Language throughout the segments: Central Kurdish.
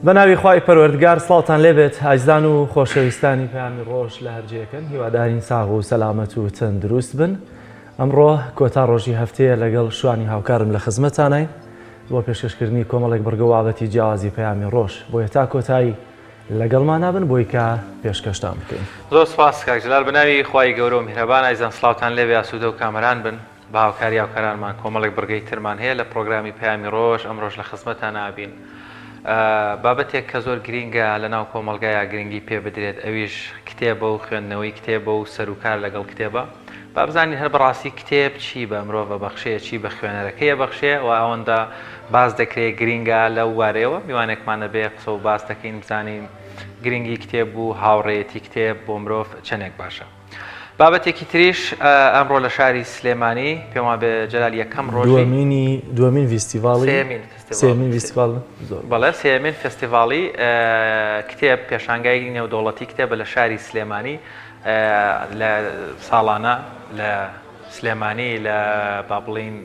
بەناوی خوای پەروەردگار سڵاوتان لێبێت ئاجزان و خۆشەویستانی پەیامی ڕۆژ لە هەرجەیەکەن هیوادارین ساغ و سەلامەت و تەندروست بن. ئەمڕۆ کۆتا ڕۆژی هەفتەیە لەگەڵ شوانی هاوکارم لە خزمەتانین بۆ پێشکەشکردنی کۆمەڵێک بەرگە وابەتی جیاوازی پەیامی ڕۆژ بۆیە تا کۆتایی لەگەڵمان نابن بۆی کە پێشکەشتان بکەین. زۆر سپاس کاک جلال، بەناوی خوای گەورە و میهرەبان ئایزان سڵاوتان لێبێ، ئاسوودە و کامەران بن. بە هاوکاری هاوکارانمان کۆمەڵێک بەرگەی ترمان هەیە لە پرۆگرامی پەیامی ڕۆژ ئەمڕۆژ لە خزمەتان نابین. بابەتێک کە زۆر گرینگە لەناو کۆمەلگایە گرنگی پێ بدرێت، ئەویش کتێبە و خوێندنەوەی کتێبە و سەرروکار لەگەڵ کتێبە. با بزانین هەر بەڕاستی کتێب چی بە مرۆڤ بەخشەیە، چی بە خوێنەرەکەیە بەخشێ و ئەوەندە باز دەکرێت گرینگە لەو وارەیەوە میوانێکمانە بێ قسە و باس دەکەین بزانین گرنگی کتێب و هاوڕێتی کتێب بۆ مرۆڤ چەندێک باشە. بابەتێکی تریش ئەمڕۆ لە شاری سلێمانی پێم وابێ جەلال یەکەم ڕۆژی دووەمین فیستیڤاڵی سێمین فیستیڤاڵ بەڵێ سێمین فستیڤاڵی کتێب پێشانگای نێودەوڵەتی کتێبە لە شاری سلێمانی لە ساڵانە لە سلێمانی لە با بڵین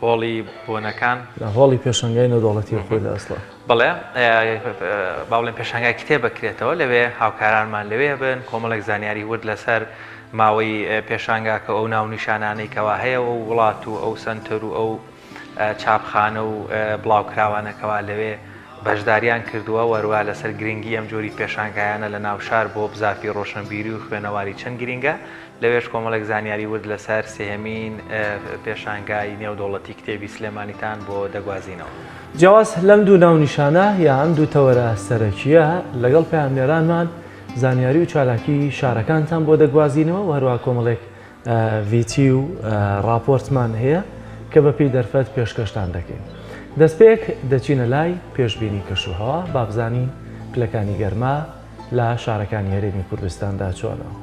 هۆڵی بۆنەکان لە هۆڵی پێشانگای نێودەوڵەتی خۆی لە ئەسڵا بڵێ با بڵێن پێشانگای کتێب بکرێتەوە لەوێ هاوکارانمان لەوێ بن، کۆمەڵێک زانیاری ورد لەسەر ماوەی پێشانگا کە ئەو ناو نیشانانەی کەوا هەیە و وڵات و ئەو سنتەر و ئەو چاپخانە و بڵاوکراوانەکەوا لەوێ بەشداریان کردووە، وەروە لەسەر گرنگی ئەم جۆری پێشانگایانە لە ناو شار بۆ بزافی ڕۆشنبیری و خوێنەواری چەند گرنگە. لەوێش کۆمەڵێک زانیاری ورد لەسەر سێهەمین پێشانگای نێودەوڵەتی کتێبی سلێمانیتان بۆ دەگوازینەوە. جیاواز لەم دوو ناو نیشانە یان دوو تەوەرە سەرەکیە لەگەڵ پەیامێرانمان زانیاری و چالاکی شارەکانتان بۆ دەگوازینەوە و هەروە کۆمەڵێک ڤیتی و راپۆرتمان هەیە کە بەپی دەرفەت پێشکەشتان دەکەین. دەستپێک دەچینە لای پێشبینی کەشوهەوا با بزانین پلەکانی گەرما لە شارەکانی هەرێمی کوردستاندا چۆنەوە.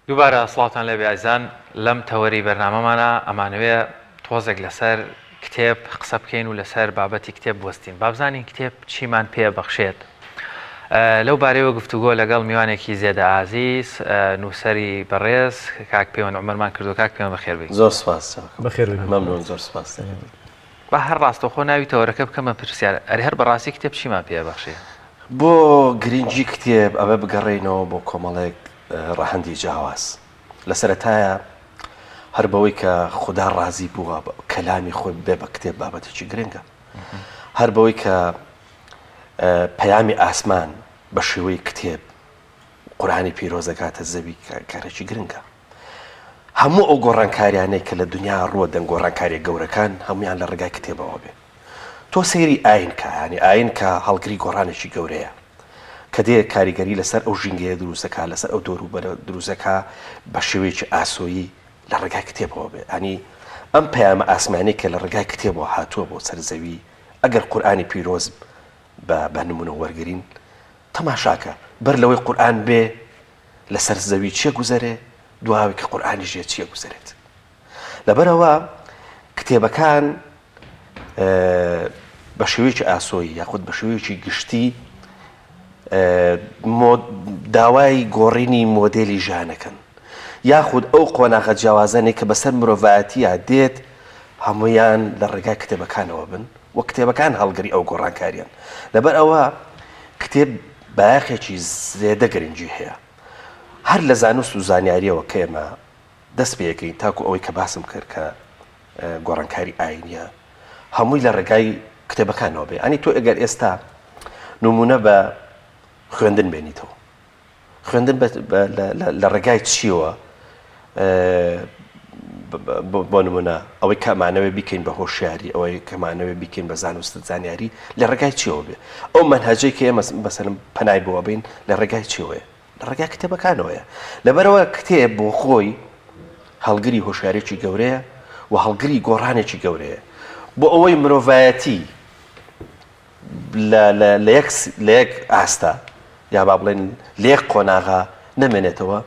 دووبارە سڵاوتان لێبێ ئایزان، لەم تەوەری بەرنامەمانە ئەمانەوێ تۆزێک لەسەر کتێب قسە بکەین و لەسەر بابەتی کتێب بوەستین، با بزانین کتێب چیمان پێ بەخشێت. لەو بارەیەوە گفتوگۆ لەگەڵ میوانێکی زێدە ئازیز نووسەری بەڕێز کاک پەیوەند عومەرمان کردو. کاک پەیوەند بەخێر بێت. زۆر سپاس. بەخێر مەمنون، زۆر سپاس. با هەر ڕاستەوخۆ ناوی تەوەرەکە بکەمە پرسیار، ئەرێ هەر بەڕاستی کتێب چیمان پێ بەخشێت؟ بۆ گرنگی کتێب ئەوە بگەڕێنەوە بۆ کۆمەڵێک ڕەهەندی جیاواز. لە سەرەتایە هەر بەوەی کە خوددا ڕازی بووە کەلامی خۆی بێ بە کتێب بابەتێکی گرنگە، هەر بەوەی کە پەیامی ئاسمان بە شێوەی کتێب قورئانی پیرۆزەکاتە زەوی کارێکی گرنگە. هەموو ئەو گۆڕانکاریانەی کە لە دنیا ڕوە دەن گۆڕانکاری گەورەکان هەمویان لە ڕێگای کتێبەوە بێ. تۆ سەیری ئاین کە ینی ئاین کە هەڵگری گۆڕانێکی گەورەیە کە دێ کاریگەری لەسەر ئەو ژینگەیە دروستەکە، لەسەر ئەو دۆروبەرە دروستەکە بە شێوەیەکی ئاسۆیی لە ڕێگای کتێبەوە بێ. ئەنی ئەم پەیامە ئاسمانەی کە لە ڕێگای کتێبەوە هاتووە بۆ سەر زەوی ئەگەر قورئانی پیرۆز بە نمونە وەرگرین تەماشاکە بەر لەوەی قورئان بێ لەسەر زەوی چیە گوزەرێ دواوی کە قورئانی ژێ چیە گوزەرێت لەبەرەوە کتێبەکان بە شێوەیەکی ئاسۆیی یاخود بە شێوەیەکی گشتی داوای گۆڕینی مۆدێلی ژیانەکەن یاخود ئەو قۆناغە جیاوازانێک کە بەسەر مرۆڤایەتیە دێت هەموویان لە ڕێگای کتێبەکانەوە بن و کتێبەکان هەڵگری ئەو گۆڕانکاریان لەبەر ئەوە کتێب بایەخێکی زێدە گرنگی هەیە هەر لە زانست و زانیاریەوە کە ئێمە دەست پێەکەین تاکو ئەوەی کە باسم کرد کە گۆڕانکاری ئاینیە هەمووی لە ڕێگای کتێبەکانەوە بێ ئەنی تۆ ئەگەر ئێستا نمونە بە خوێندن بێنیتەوە خوێندن لە ڕێگای چیەوە بۆ نمونە ئەوەی کەمانەوێ بیکەین بە هۆشیاری ئەوەی کەمانەوێ بیکەین بە زانست زانیاری لە ڕێگای چیەوە بێ ئەو مەنهەجەی کە ئێمە بەسەرم پەنای بۆ بین لە ڕێگای چیەوەیە لە ڕێگای کتێبەکانەوەیە لەبەرەوە کتێب بۆ خۆی هەڵگری هۆشیارێکی گەورەیە و هەڵگری گۆڕانێکی گەورەیە بۆ ئەوەی مرۆڤایەتی لە یەک ئاستا یا با بڵێن لە یەک قۆناغا نەمێنێتەوە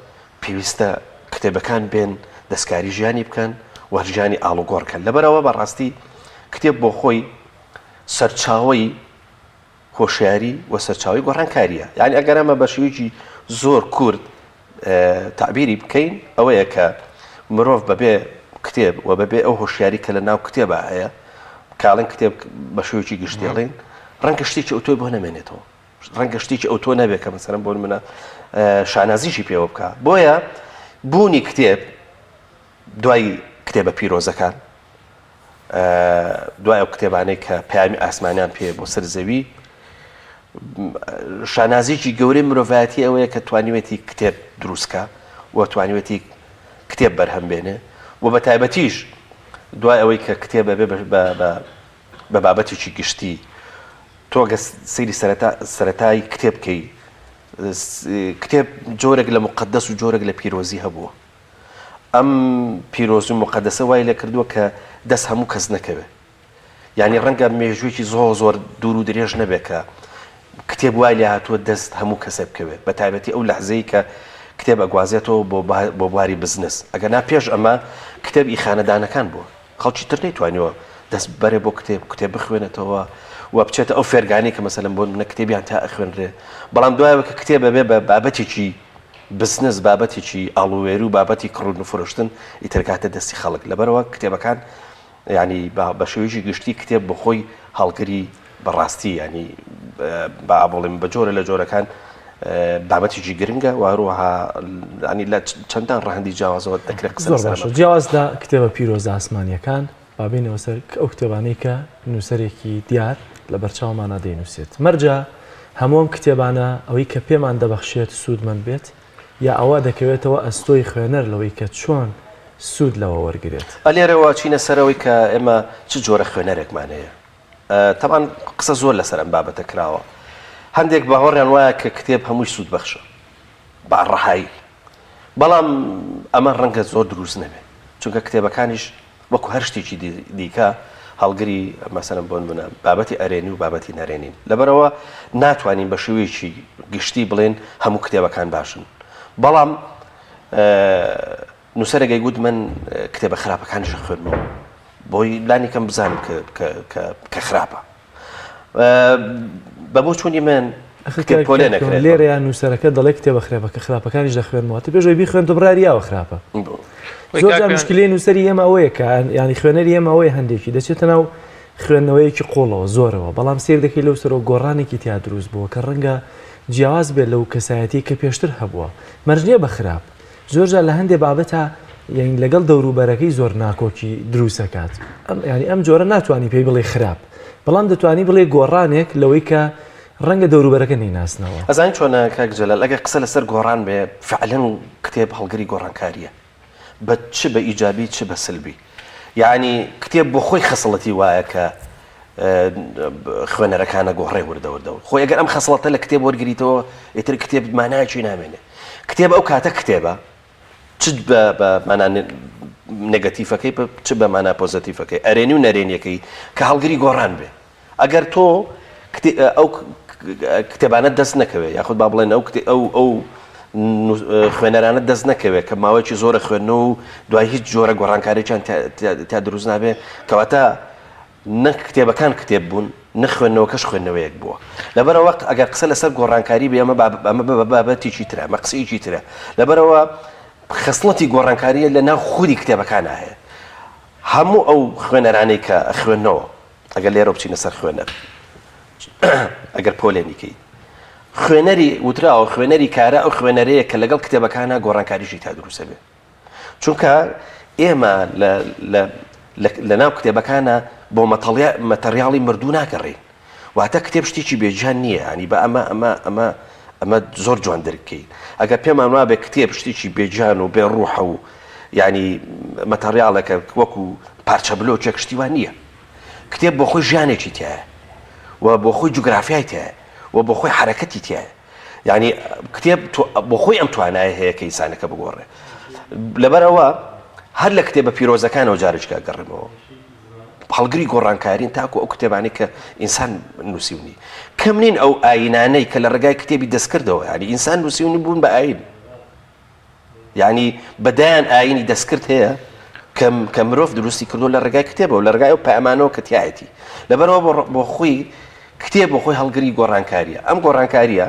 پێویستە کتێبەکان بێن دەستکاری ژیانی بکەن و ژیانی ئاڵوگۆڕکەن لەبەرەوە بەڕاستی کتێب بۆ خۆی سەرچاوەی هۆشیاری و سەرچاوی گۆڕانکاریە یعنی ئەگەر ئەمە بە شێوەیەکی زۆر کورد تعبیری بکەین ئەوەیە کە مرۆڤ بەبێ کتێب و بەبێ ئەو هۆشیاری کە لە ناو کتێبە هەیە کاڵن کتێب بە شێوەیەکی گشتیڵین ڕەنگە شتێکی ئەو تۆی بۆ نەمێنێتەوە ڕەنگە شتێکی ئەو تۆ نەبێت کە مەسەرەن بۆ منە شانازیشی پێوە بکە بۆیە بوونی کتێب دوای کتێبە پیرۆزەکان دوای ئەو کتێبانەی کە پەیامی ئاسمانیان پێ بۆ سەر زەوی شانازیی گەورەی مرۆڤایەتی ئەوەیە کە توانیوێتی کتێب دروستکە و توانیوێتی کتێب بەرهەم بێنێ و بە تایبەتیش دوای ئەوەی کە کتێبە بێ بە بابەتێکی گشتی تۆگە سەیری سەرەتای کتێب بکەی کتێب جۆرێک لە مقدەس و جۆرێک لە پیرۆزی هەبووە ئەم پیرۆزی و مقدەسە وای لێ کردووە کە دەست هەموو کەس نەکەوێ یعنی ڕەنگە مێژوویەکی زۆر دوور و درێژ نەبێت کە کتێب وای لێ هاتووە دەست هەموو کەسە بکەوێت بە تایبەتی ئەو لەحزەی کە کتێب ئەگوازێتەوە بۆ بواری بزنس ئەگەر نا پێش ئەمە کتێبی خانەدانەکان بووە خەڵکی تر نەیتوانیوە دەست بەرێ بۆ کتێب بخوێنێتەوە و بچێتە ئەو فێرگانی کە مەسەلەن بۆ منە کتێبیان تا ئەخوێنرێ بەڵام دوایەوە کە کتێبە بێ بە بابەتێکی بزنس بابەتێکی ئاڵوێر و بابەتی کڕون و فرۆشتن ئیترکاتە دەستی خەڵک لەبەرەوە کتێبەکان ینی بە شێوەیەکی گشتی کتێب بە خۆی هەڵگری بەڕاستی ینی بڵێم بە جۆرە لە جۆرەکان بابەتێکی گرنگە و هەروەها ینی لە چەندان ڕەهەندی جیاوازەوە دەکرێت قسە جیاوازدا کتێبە پیرۆزە ئاسمانیەکان بابینەوە سەر ئەو کتێبانەی کە نووسەرێکی دیار لە بەرچاومانە دەینووسێت مەرجە هەموم کتێبانە ئەوەی کە پێمان دەبەخشێت سوودمەند بێت یا ئەوە دەکەوێتەوە ئەستۆی خوێنەر لەوەی کە چۆن سوود لەوە وەرگێت ئەلێرەوە چینە سەرەوەی کە ئێمە چ جۆرە خوێنەرێکمان هەیە تەمان قسە زۆر لەسەر ئەم بابەتە کراوە هەندێک باوەڕیان وایە کە کتێب هەمووی سوود بەخشە بە ڕەهایی بەڵام ئەمە ڕەنگە زۆر دروست نەبێت چونکە کتێبەکانیش وەکو هەر شتێکی دیکە هەڵگری مەسەلەن بۆ نمونە بابەتی ئەرێنی و بابەتی نەرێنین لەبەرەوە ناتوانین بە شێوەیەکی گشتی بڵێن هەموو کتێبەکان باشن بەڵام نووسەرێکی گوت من کتێبە خراپەکانیش خوێنمەوە بۆی لانی کەم بزانم کە خراپە بە بۆ چوونی من پۆلێ نەکرێت لێرەیان نووسەرەکە دەڵێ کتێبە خراپەکە خراپەکانیش دەخوێنمەوە تە پێشەوەی بیخوێن تۆ بڕاریاوە خراپە زۆر مشکلەی نووسەری ئێمە ئەوەیە کە ینی خوێنەری ئێمە ئەوەیە هەندێکی دەچێتە ناو خوێندنەوەیەکی قۆڵەوە زۆرەوە بەڵام سیر دەکەی لەو سەرەوە گۆڕانێکی تیا دروست بووە کە ڕەنگە جیاواز بێت لەو کەسایەتی کە پێشتر هەبووە مەرجێ بە خراپ زۆرجار لە هەندێک بابەتە یعنی لەگەڵ دەوروبەرەکەی زۆر ناکۆکی دروستەکات ینی ئەم جۆرە ناتوانانی پێی بڵێ خراپ بەڵام دەتوانی بڵێ گۆڕانێک لەوەی کە ڕەنگە دەوروبەرەکە نیناسنەوە ئەزانین چۆنە کاک جەلال ئەگەر قسە لەسەر گۆڕان بێ فعلەن کتێب هەڵگری گۆڕانکاریە بە چ بە ئیجابی چ بە سلبی یعنی کتێب بۆ خۆی خەسڵەتی وایە کە خوێنەرەکانە گۆڕێ وردەوردەوە خۆی ئەگەر ئەم خەسڵەتە لە کتێب وەرگریتەوە ئیتر کتێب مانایەکی نامێنێ کتێب ئەو کاتە کتێبە چ بە مانە نێگەتیفەکەی چ بە مانە پۆزتیفەکەی ئەرێنی و نەرێنیەکەی کە هەڵگری گۆڕان بێ ئەگەر تۆ ئەو کتێبانە دەست نەکەوێت یاخود با بڵێن ئەو خوێنەرانە دەست نەکەوێت کە ماوەیەکی زۆرە خوێندنەوە و دوای هیچ جۆرە گۆڕانکاریان تا دروست نابێت کەواتە نەک کتێبەکان کتێب بوون نەخوێندنەوەکەش خوێندنەوەیەک بووە لەبەرەوە ئەگەر قسە لەسەر گۆڕانکاری بێ ئەمە بابەتێکی ترە ئەمە قسەیەکی ترە لەبەرەوە خەسڵەتی گۆڕانکاریە لە ناو خودی کتێبەکانە هەیە هەموو ئەو خوێنەرانەی کە خوێندنەوە ئەگەر لێرە بچینە سەر خوێنەر ئەگەر پۆلێنیکەی خوێنەری وتراوە خوێنەری کارە ئەو خوێنەرەیە کە لەگەڵ کتێبەکانە گۆڕانکاریشی تا دروستە بێ چونکە ئێمە لە ناو کتێبەکانە بۆ مەتەریاڵی مردوو ناگەڕین واتە کتێب شتێکی بێجان نییە ینی بە ئەمە زۆر جوان دەرکەین ئەگەر پێمان وابێ کتێب شتێکی بێجان و بێ ڕوحە و ینی مەتەریاڵەکە وەکو پارچە بلۆچێک شتیوان نییە کتێب بۆ خۆی ژیانێکی تایە و بۆ خۆی جوگرافیای تایە و بۆ خۆی حرەکەتی تایە ینی کتێب بۆ خۆی ئەم توانایە هەیە کە ئینسانەکە بگۆڕێ لەبەرەوە هەر لە کتێبە پیرۆزەکانەوە جارێککە گەڕێمەوە هەڵگری گۆڕانکارین تاکو ئەو کتێبانی کە ئینسان نووسیونی کەم نین ئەو ئاینانەی کە لە ڕێگای کتێبی دەستکردەوە ینی ئینسان نووسیونی بوون بە ئاین ینی بەدایان ئاینی دەستکرد هەیە کە مرۆڤ دروستی کردو لە ڕێگای کتێبەوە لە ڕێگای و پەیمانەوە کە تایەتی لەبەرەوە بۆ خۆی کتێب بۆ خۆی هەڵگری گۆڕانکاریە ئەم گۆڕانکاریە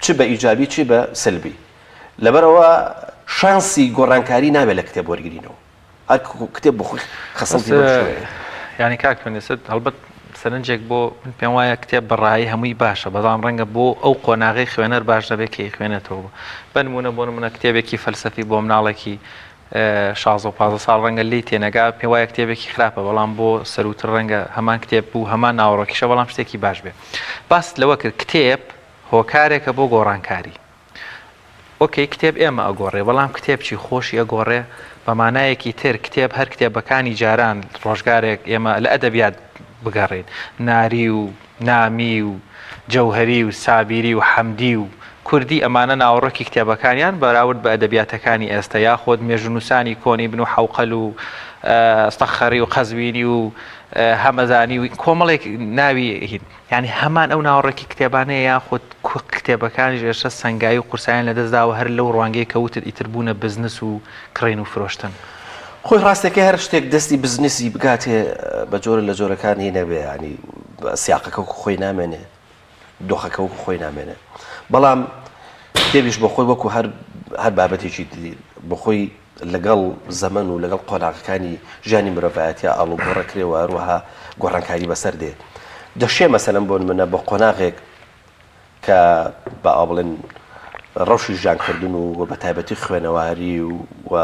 چ بە ئیجابی چی بە سلبی لەبەرەوە شانسی گۆڕانکاری نابێت لە کتێب وەرگرینەوە هەر کتێب بۆ خۆی خەسڵتی ینی کاک پێنێسێت هەڵبەت سەرنجێک بۆ من پێم وایە کتێب بەڕایی هەمووی باشە بەڵام ڕەنگە بۆ ئەو قۆناغی خوێنەر باش دەبێت کە خوێنێتەوە بنمونە بۆ منە کتێبێکی فەلسەفی بۆ مناڵێکی 16 ساڵ ڕەنگە لی تێنەگا پێ وایە کتێبێکی خراپە بەڵام بۆ سەروتر ڕەنگە هەمان کتێب بوو هەمان ناوەڕۆکیشە بەڵام شتێکی باش بێ باس لەوە کرد کتێب هۆکارێکە بۆ گۆڕانکاری ئۆکەی کتێب ئێمە ئەگۆڕێ بەڵام کتێبچی خۆشی ئەگۆڕێ بەمانایەکی تر کتێب هەر کتێبەکانی جاران ڕۆژگارێک ئێمە لە ئەدەبیات بگەڕێت ناری و نامی و جەوهری و سابیری و حەمدی و کوردی ئەمانە ناوەڕۆکی کتێبەکانیان بەراورد بە ئەدەبیاتەکانی ئێستا یاخۆت مێژونووسانی کۆنی بن و حەوقەل و ئەستەخەری و قەزوینی و هەمەزانی و کۆمەڵێک ناوی هین ینی هەمان ئەو ناوەڕێکی کتێبانەیە یاخۆت کتێبەکانی ژێشە سەنگایی و قورسیان لەدەستداوە هەر لەو ڕوانگەی کەوتت ئیتر بوونە بزنس و کڕین و فرۆشتن خۆی ڕاستەکە هەر شتێک دەستی بزنسی بگاتێ بە جۆرە لە جۆرەکان هی نەبێ ینی سیاقەکە خۆی نامێنێ دۆخەکە وەکو خۆی نامێنێ بەڵام کتێبیش بۆ خۆی وەکو هەر بابەتێکی دی بۆ خۆی لەگەڵ زەمن و لەگەڵ قۆناغەکانی ژیانی مرۆڤایەتیە ئاڵو گۆڕەکرێەوە هەروەها گۆڕانکاری بەسەر دێت دەشێ مەسەلەن بۆ منە بە قۆناغێک کە بە ئابڵێن ڕەوشی ژیانکردن و بە تایبەتی خوێنەواری و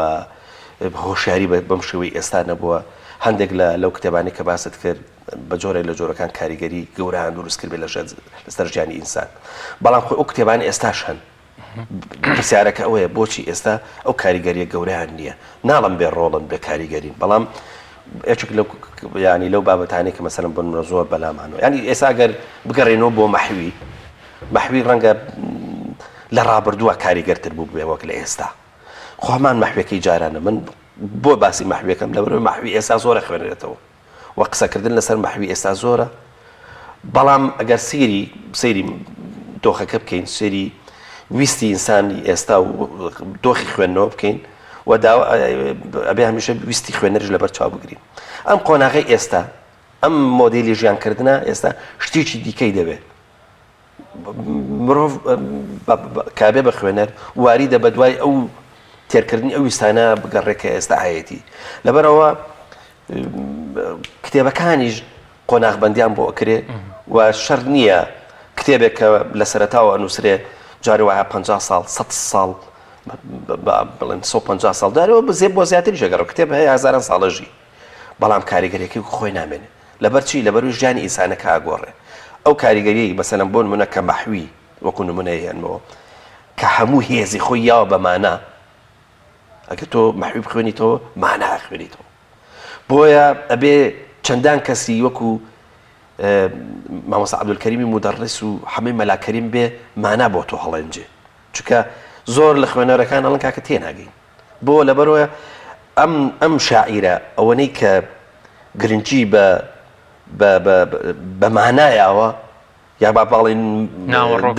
هۆشیاری بەم شێوەی ئێستا نەبووە هەندێک لەو کتێبانی کە باست کرد بە جۆرێک لە جۆرەکان کاریگەری گەورەیان دروست کرد بێ لەسەر ژیانی ئینسان بەڵام خۆی ئەو کتێبانی ئێستاش هەن پرسیارەکە ئەوەیە بۆچی ئێستا ئەو کاریگەریە گەورەیان نییە ناڵم بێ ڕۆڵن بێ کاریگەرین بەڵام یەکێک ینی لەو بابەتانەی کە مەسەلەن بۆ منە زۆر بەلامانەوە ینی ئێستا گەر بگەڕێنەوە بۆ مەحوی ڕەنگە لە ڕابردووە کاریگەرتر بوو بێ وەک لە ئێستا خۆمان مەحوێکی جارانە من بۆ باسی مەحوێکم لەبەرەوەی مەحوی ئێستا زۆرە خوێنرێتەوە وە قسەکردن لەسەر مەحوی ئێستا زۆرە بەڵام ئەگەر سەیری دۆخەکە بکەین سەیری ویستی ئینسانی ئێستا و دۆخی خوێندنەوە بکەین و ئەبێ هەمیشە ویستی خوێنەرش لەبەر چاو بگرین ئەم قۆناغی ئێستا ئەم مۆدێلی ژیانکردنە ئێستا شتێکی دیکەی دەبێت مرۆڤ کابێ بە خوێنەر واریدە بە دوای ئەو تێرکردنی ئەو ویستانە بگەڕێکە ئێستا هەیەتی لەبەرەوە کتێبەکانیش قۆناغبەندیان بۆ ئەکرێ و شەر نییە کتێبێک کە لە سەرەتاوە نووسرێ جارێ وایە 50 ساڵ 100 ساڵ بڵێن 150 ساڵ دارەوە بزێ بۆ زیاتری ژەگەڕ کتێب هەیە هەزاران ساڵەژی بەڵام کاریگەریەکەی خۆی نامێنێ لەبەر چی لەبەروی ژیانی ئینسانەکە ئاگۆڕێ ئەو کاریگەریەی مەسەلەن بۆ نمونە کە مەحوی وەکو نمونەیەنەوە کە هەموو هێزی خۆی یاوە بە مانا ئەگە تۆ مەحوی بخوێنیتەوە مانا خوێنیتەوە بۆیە ئەبێ چەندان کەسی وەکو مامۆستا عەبدولکەریمی مودەڕیس و حەمەی مەلاکەریم بێ مانا بۆ تۆ هەڵێنجێ چونکە زۆر لە خوێنەرەکان هەڵن کاکە تێناگەین بۆ لەبەرەوە ئەم شاعیرە ئەوەنەی کە گرنگی بە مانایەوە یا با باڵێن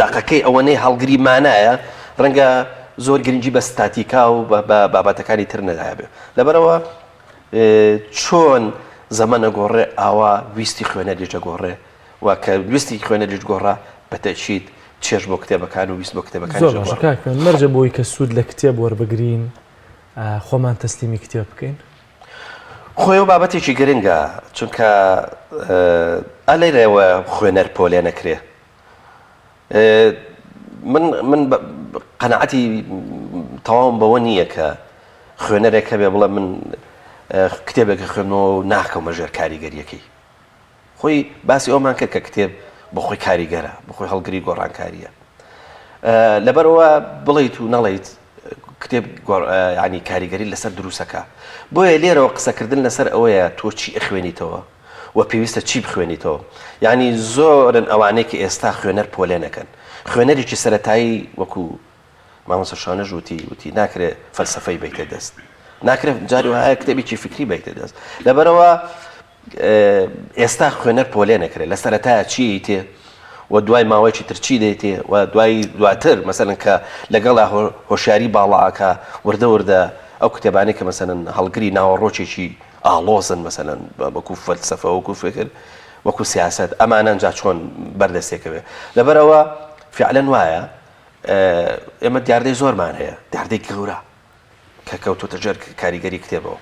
داقەکەی ئەوەنەی هەڵگری مانایە ڕەنگە زۆر گرنگی بە ستاتیکا و بە بابەتەکانی تر نەدابێ لەبەرەوە چۆن زەمانە گۆڕێ ئاوا ویستی خوێنە لێجە گۆڕێ و کە ویستی خوێنە لێج گۆڕا بەتەچیت چێژ بۆ کتێبەکان و ویست بۆ کتێبەکان زۆر باش کاکەن مەرجە بۆی کە سوود لە کتێب وەربگرین خۆمان تەسلیمی کتێب بکەین خۆی و بابەتێکی گرنگە چونکە ئەلێرەوە خوێنەر پۆلێ نەکرێ من قەنەعەتی تەواوم بەوە نییە کە خوێنەرێکە بێ بڵێ من کتێبێکە خوێنەوە و ناکەمە ژێر کاریگەریەکەی خۆی باسی ئەومان کرد کە کتێب بۆ خۆی کاریگەرە بۆ خۆی هەڵگری گۆڕانکاریە لەبەرەوە بڵیت و نەڵیت کتێب ینی کاریگەری لەسەر دروستەکە بۆیە لێرەوە قسەکردن لەسەر ئەوەیە تۆ چی ئەخوێنیتەوە و پێویستە چی بخوێنیتەوە یعنی زۆرن ئەوانەیەکی ئێستا خوێنەر پۆلێنەکەن خوێنەرێکی سەرەتایی وەکو مامۆستا شانەژ وتی ناکرێت فەلسەفەی بیتە دەست ناکرێت جاری وایە کتێبێکی فکری بیتە دەست لەبەرەوە ئێستا خوێنەر پۆلێ نەکرێت لە سەرەتایە چی تێ و دوای ماوەیەکی ترچی دێتێ و دواتر مەسەرن کە لەگەڵا هۆشیاری باڵاکە وردە ئەو کتێبانی کە مەسەرن هەڵگری ناوەڕۆکێکی ئاڵۆزن مەسەرن وەکو فەلسەفە وەکو فکر وەکو سیاست ئەمانە جا چۆن بەردەستێکەوێ لەبەرەوە فعلەن وایە ئێمە دیاردەی زۆرمان هەیە دیاردەی گەورە کە کەوتوتە ژێر کاریگەری کتێبەوە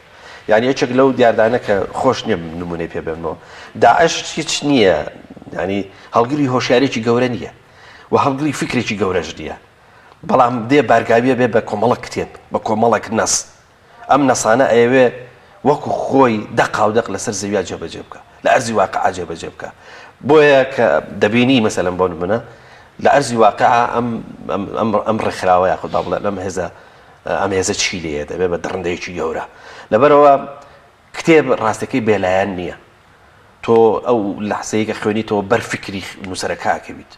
یعنی یەکێک لەو دیاردانە کە خۆش نییە نمونەی پێ بێنەوە داعش هیچ نییە ینی هەڵگری هۆشیارێکی گەورە نییە و هەڵگری فکرێکی گەورەش نییە بەڵام دێ بارگاویە بێ بە کۆمەڵک کتێب بە کۆمەڵک نەس ئەم نەسانە ئەوێ وەکو خۆی دەقاودەق لەسەر زەویا جێبەجێ بکە لە ئەرزی واقع جێبەجێ بکە بۆیە کە دەبینی مەسەلەن بۆ نمونە لە ئەرزی واقع ئەم ڕێکخراوە یاخود با بڵێ ئەم هێزە چی لێیە دەبێت بە دڕندەیەکی گەورە لەبەرەوە کتێب ڕاستەکەی بێلایەن نییە تۆ ئەو لەحسەیە کە خوێنیتەوە بەر فکری نووسەرەکەکەویت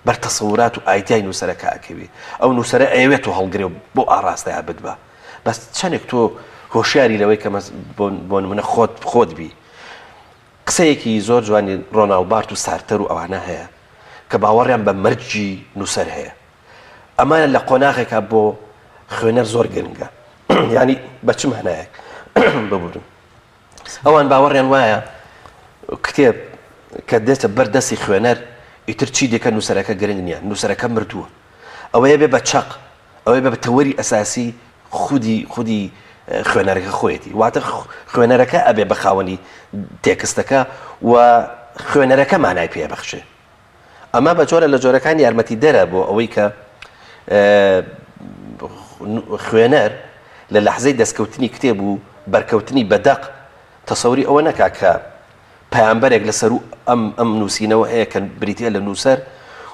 بەر تەسەورات و ئایدیای نووسەرەکەکەوی ئەو نووسەرە ئەوێت و هەڵگرێ بۆ ئاڕاستەیە بتبە بەس چەندێک تۆ هۆشیاری لەوەی کە بۆ نمونە خۆت بی قسەیەکی زۆر جوانی ڕۆناڵبارت و سارتەر و ئەوانە هەیە کە باوەڕیان بە مەرجی نووسەر هەیە ئەمانە لە قۆناغێکە بۆ خوێنەر زۆر گرنگە ینی بە چ مانایەک ببورن ئەوان باوەڕیان وایە کتێب کە دێتە بەردەستی خوێنەر ئیتر چی دێکە نووسەرەکە گرنگ نییە نووسەرەکە مردووە ئەوەیە بێ بە چەق ئەوەیە بە تەوەری ئەساسی خودی خوێنەرەکە خۆیەتی واتە خوێنەرەکە ئەبێ بە خاوەنی تێکستەکە و خوێنەرەکە مانای پێبەخشێ ئەمە بە جۆرە لە جۆرەکانی یارمەتی دەرە بۆ ئەوەی کە خوێنەر لە لەحزەی دەستکەوتنی کتێب و بەرکەوتنی بەدەق تەسەوری ئەوە نەکا کە پەیامبەرێک لەسەر و ئەم نووسینەوە هەیە کە بریتە لە نووسەر